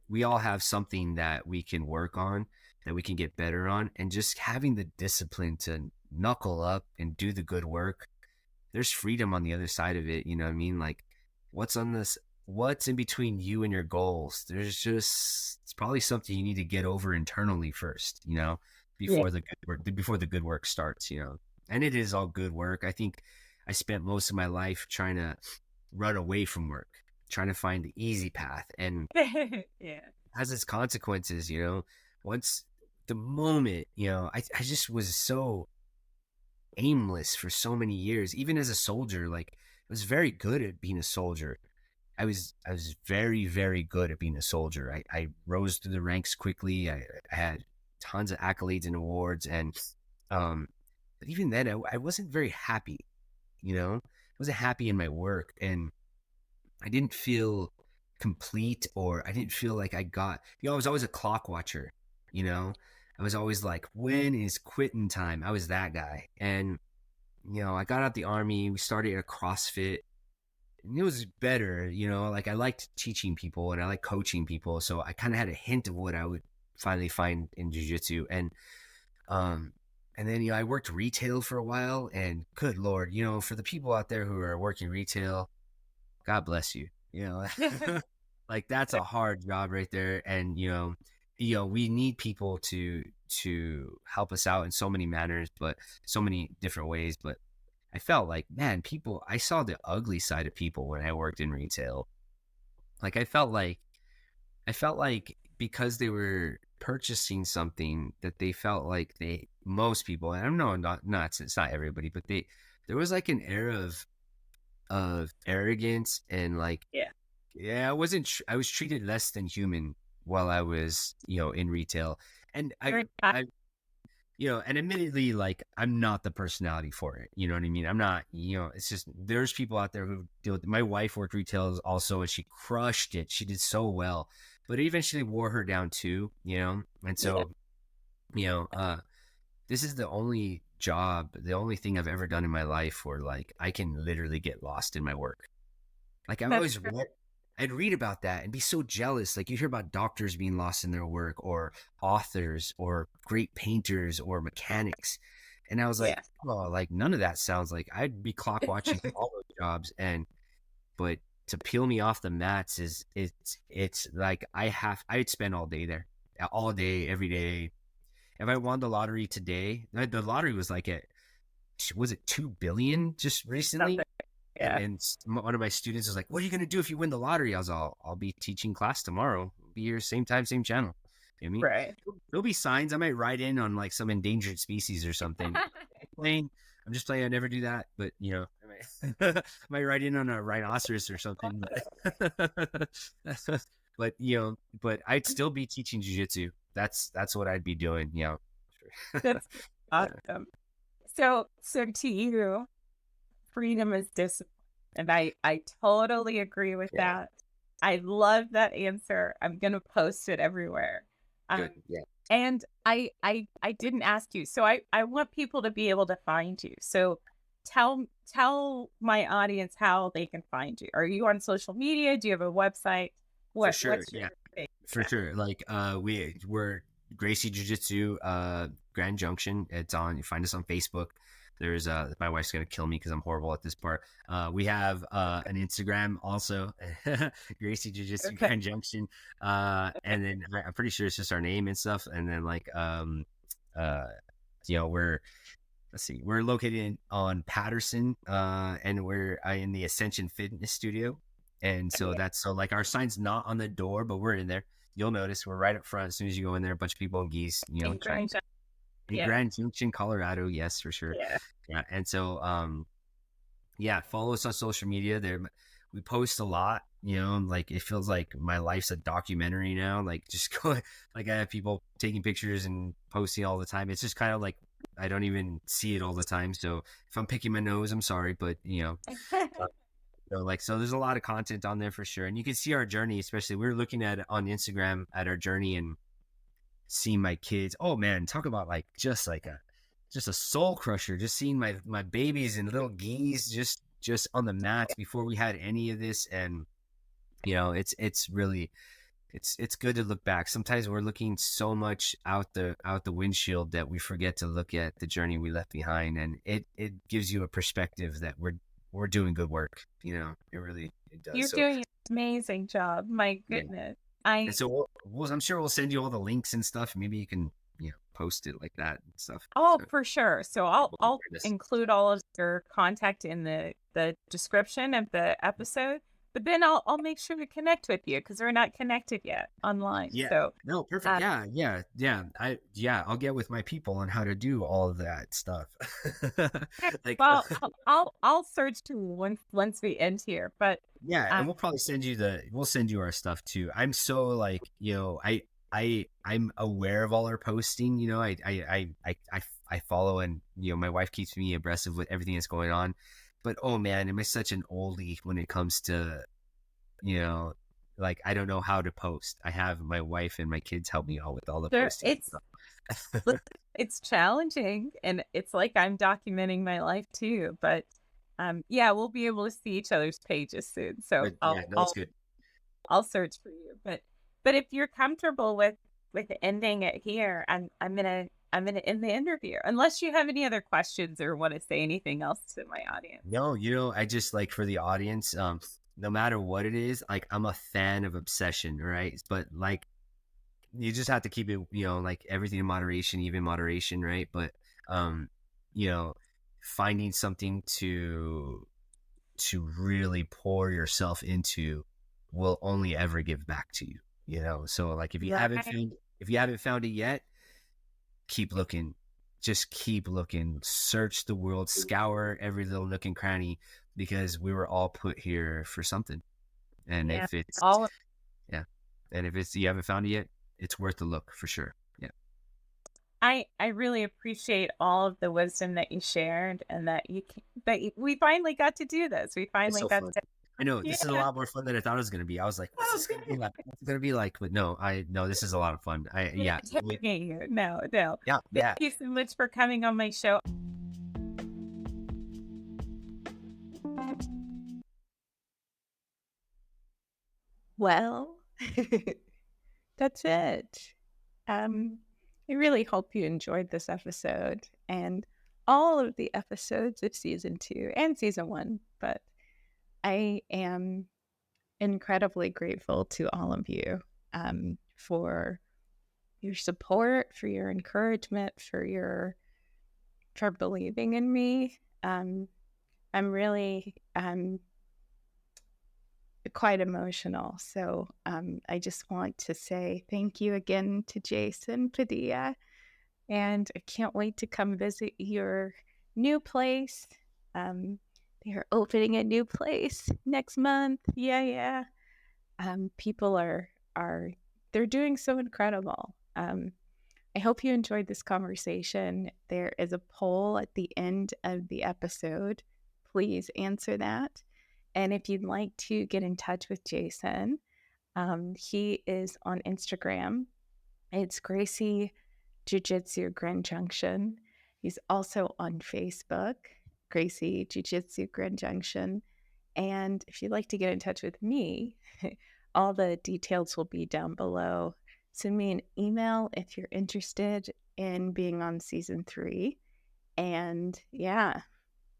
we all have something that we can work on, that we can get better on, and just having the discipline to knuckle up and do the good work, there's freedom on the other side of it. You know what I mean? Like, what's in between you and your goals? It's probably something you need to get over internally first, before the good work starts, and it is all good work. I think I spent most of my life trying to run away from work, trying to find the easy path, and Yeah. has its consequences, once the moment, I just was so aimless for so many years. Even as a soldier, like, I was very good at being a soldier. I was very, very good at being a soldier. I rose through the ranks quickly. I had tons of accolades and awards, and but even then I wasn't very happy. I wasn't happy in my work, and I didn't feel complete, or I didn't feel like I got, I was always a clock watcher, I was always like, when is quitting time? I was that guy. And, I got out the Army, we started at a CrossFit, and it was better, like, I liked teaching people and I like coaching people. So I kind of had a hint of what I would finally find in jiu-jitsu. And then, I worked retail for a while, and good Lord, for the people out there who are working retail, God bless you. Like, that's a hard job right there. And, we need people to help us out in so many manners, but so many different ways. But I felt like, man, I saw the ugly side of people when I worked in retail. Like, I felt like because they were purchasing something that they felt like most people, and I don't know, it's not everybody, but there was like an air of arrogance, and like, I was treated less than human while I was, in retail. And I and admittedly, like, I'm not the personality for it. You know what I mean? I'm not, it's just, there's people out there who deal with it. My wife worked retail also, and she crushed it. She did so well, but it eventually wore her down too, And so, this is the only thing I've ever done in my life where, like, I can literally get lost in my work. Like, I'd read about that and be so jealous. Like, you hear about doctors being lost in their work, or authors, or great painters, or mechanics. And I was like, oh, like, none of that sounds like I'd be clock watching all those jobs. But to peel me off the mats is it's like I'd spend all day there, all day, every day. If I won the lottery today, the lottery was like was it 2 billion just recently? Something. Yeah. And one of my students was like, "What are you gonna do if you win the lottery?" I was all, "I'll be teaching class tomorrow. Be here same time, same channel." You know what I mean? Right. There'll be signs. I might write in on like some endangered species or something. I'm just playing. I never do that, but you know, I might write in on a rhinoceros or something. But you know, but I'd still be teaching jiu-jitsu. That's what I'd be doing. You know. That's awesome. So to you, freedom is discipline. And I totally agree with Yeah. that. I love that answer. I'm going to post it everywhere. Good. Yeah. And I didn't ask you. So I want people to be able to find you. So tell my audience how they can find you. Are you on social media? Do you have a website? For sure. What's your Yeah. thing? For sure. Like we're Gracie Jiu-Jitsu Grand Junction. It's on, you find us on Facebook. There's my wife's gonna kill me because I'm horrible at this part. We have an Instagram also, Gracie Jiu-Jitsu Okay. Grand Junction. And then I'm pretty sure it's just our name and stuff. And then like you know, we're located on Patterson, and we're in the Ascension Fitness Studio. And so so like our sign's not on the door, but we're in there. You'll notice we're right up front. As soon as you go in there, a bunch of people in geese, you know, In Grand Junction. in Yeah. Grand Junction, Colorado. Yes, for sure. Yeah. Yeah. And so, yeah, follow us on social media. There, we post a lot. You know, like it feels like my life's a documentary now. Like just go, like I have people taking pictures and posting all the time. It's just kind of like I don't even see it all the time. So if I'm picking my nose, I'm sorry, but you know. So like, so there's a lot of content on there for sure. And you can see our journey, especially we're looking at on Instagram at our journey and seeing my kids. Oh man, talk about like just a soul crusher. Just seeing my babies and little geese just on the mats before we had any of this. And you know, it's really it's good to look back. Sometimes we're looking so much out the windshield that we forget to look at the journey we left behind, and it gives you a perspective that we're doing good work. You know, it does. You're doing an amazing job. My goodness. And so I'm sure we'll send you all the links and stuff. Maybe you can, you know, post it like that and stuff. Oh, So, for sure. So I'll include all of your contact in the description of the episode, but then I'll make sure to connect with you because we're not connected yet online. Yeah. So No, perfect. Yeah. I'll get with my people on how to do all of that stuff. Like, well, I'll search too once we end here. But yeah, and we'll probably send you our stuff too. I'm so like, you know, I'm aware of all our posting. You know, I follow, and you know, my wife keeps me abreast of with everything that's going on. But oh man, am I such an oldie when it comes to, you know, like I don't know how to post. I have my wife and my kids help me out with all the posting. It's challenging, and it's like I'm documenting my life too. But yeah, we'll be able to see each other's pages soon. So That's good. I'll search for you. But if you're comfortable with ending it here, I'm gonna end the interview. Unless you have any other questions or want to say anything else to my audience. No, you know, I just like for the audience, no matter what it is, like I'm a fan of obsession, right? But like you just have to keep it, you know, like everything in moderation, even moderation, right? But you know, finding something to really pour yourself into will only ever give back to you, you know. So like if you haven't found it yet, keep looking. Just keep looking. Search the world, scour every little nook and cranny, because we were all put here for something. And if it's and if it's you haven't found it yet, it's worth the look for sure. Yeah. I really appreciate all of the wisdom that you shared, and that we finally got to do this. We finally got to. I know this is a lot more fun than I thought it was going to be. I was like, what's this going to be like? What's it going to be like? But no, this is a lot of fun. No. Yeah. Thank you so much for coming on my show. Well, that's it. I really hope you enjoyed this episode and all of the episodes of season 2 and season 1. But I am incredibly grateful to all of you for your support, for your encouragement, for believing in me. I'm really quite emotional. So I just want to say thank you again to Jason Padilla. And I can't wait to come visit your new place. They are opening a new place next month. Yeah. People are they're doing so incredible. I hope you enjoyed this conversation. There is a poll at the end of the episode. Please answer that. And if you'd like to get in touch with Jason, he is on Instagram. It's Gracie Jiu-Jitsu Grand Junction. He's also on Facebook, Gracie Jiu-Jitsu Grand Junction. And if you'd like to get in touch with me, all the details will be down below. Send me an email if you're interested in being on season 3. And yeah,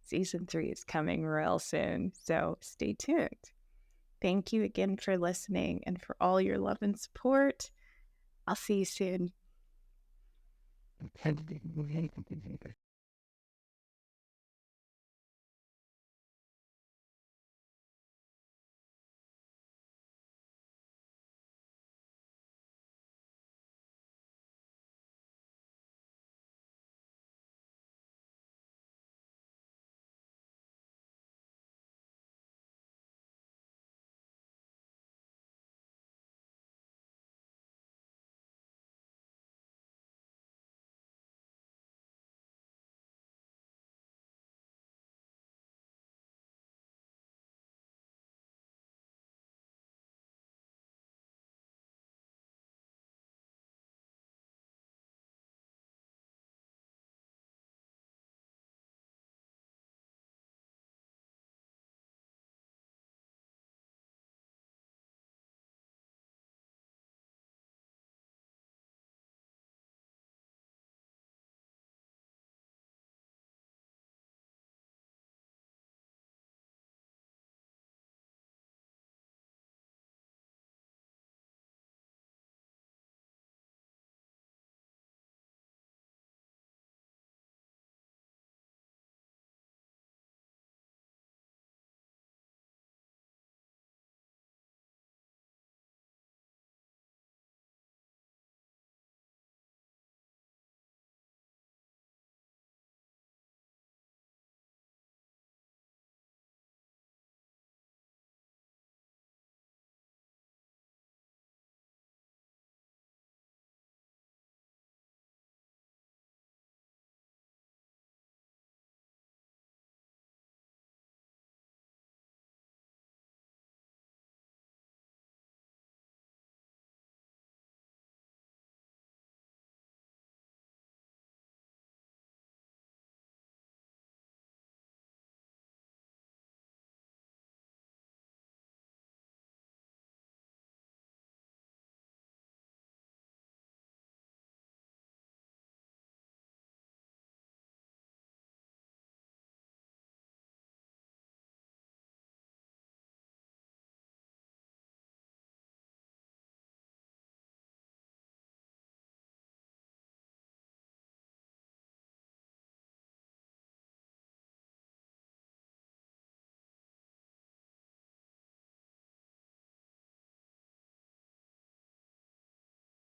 season 3 is coming real soon, so stay tuned. Thank you again for listening and for all your love and support. I'll see you soon.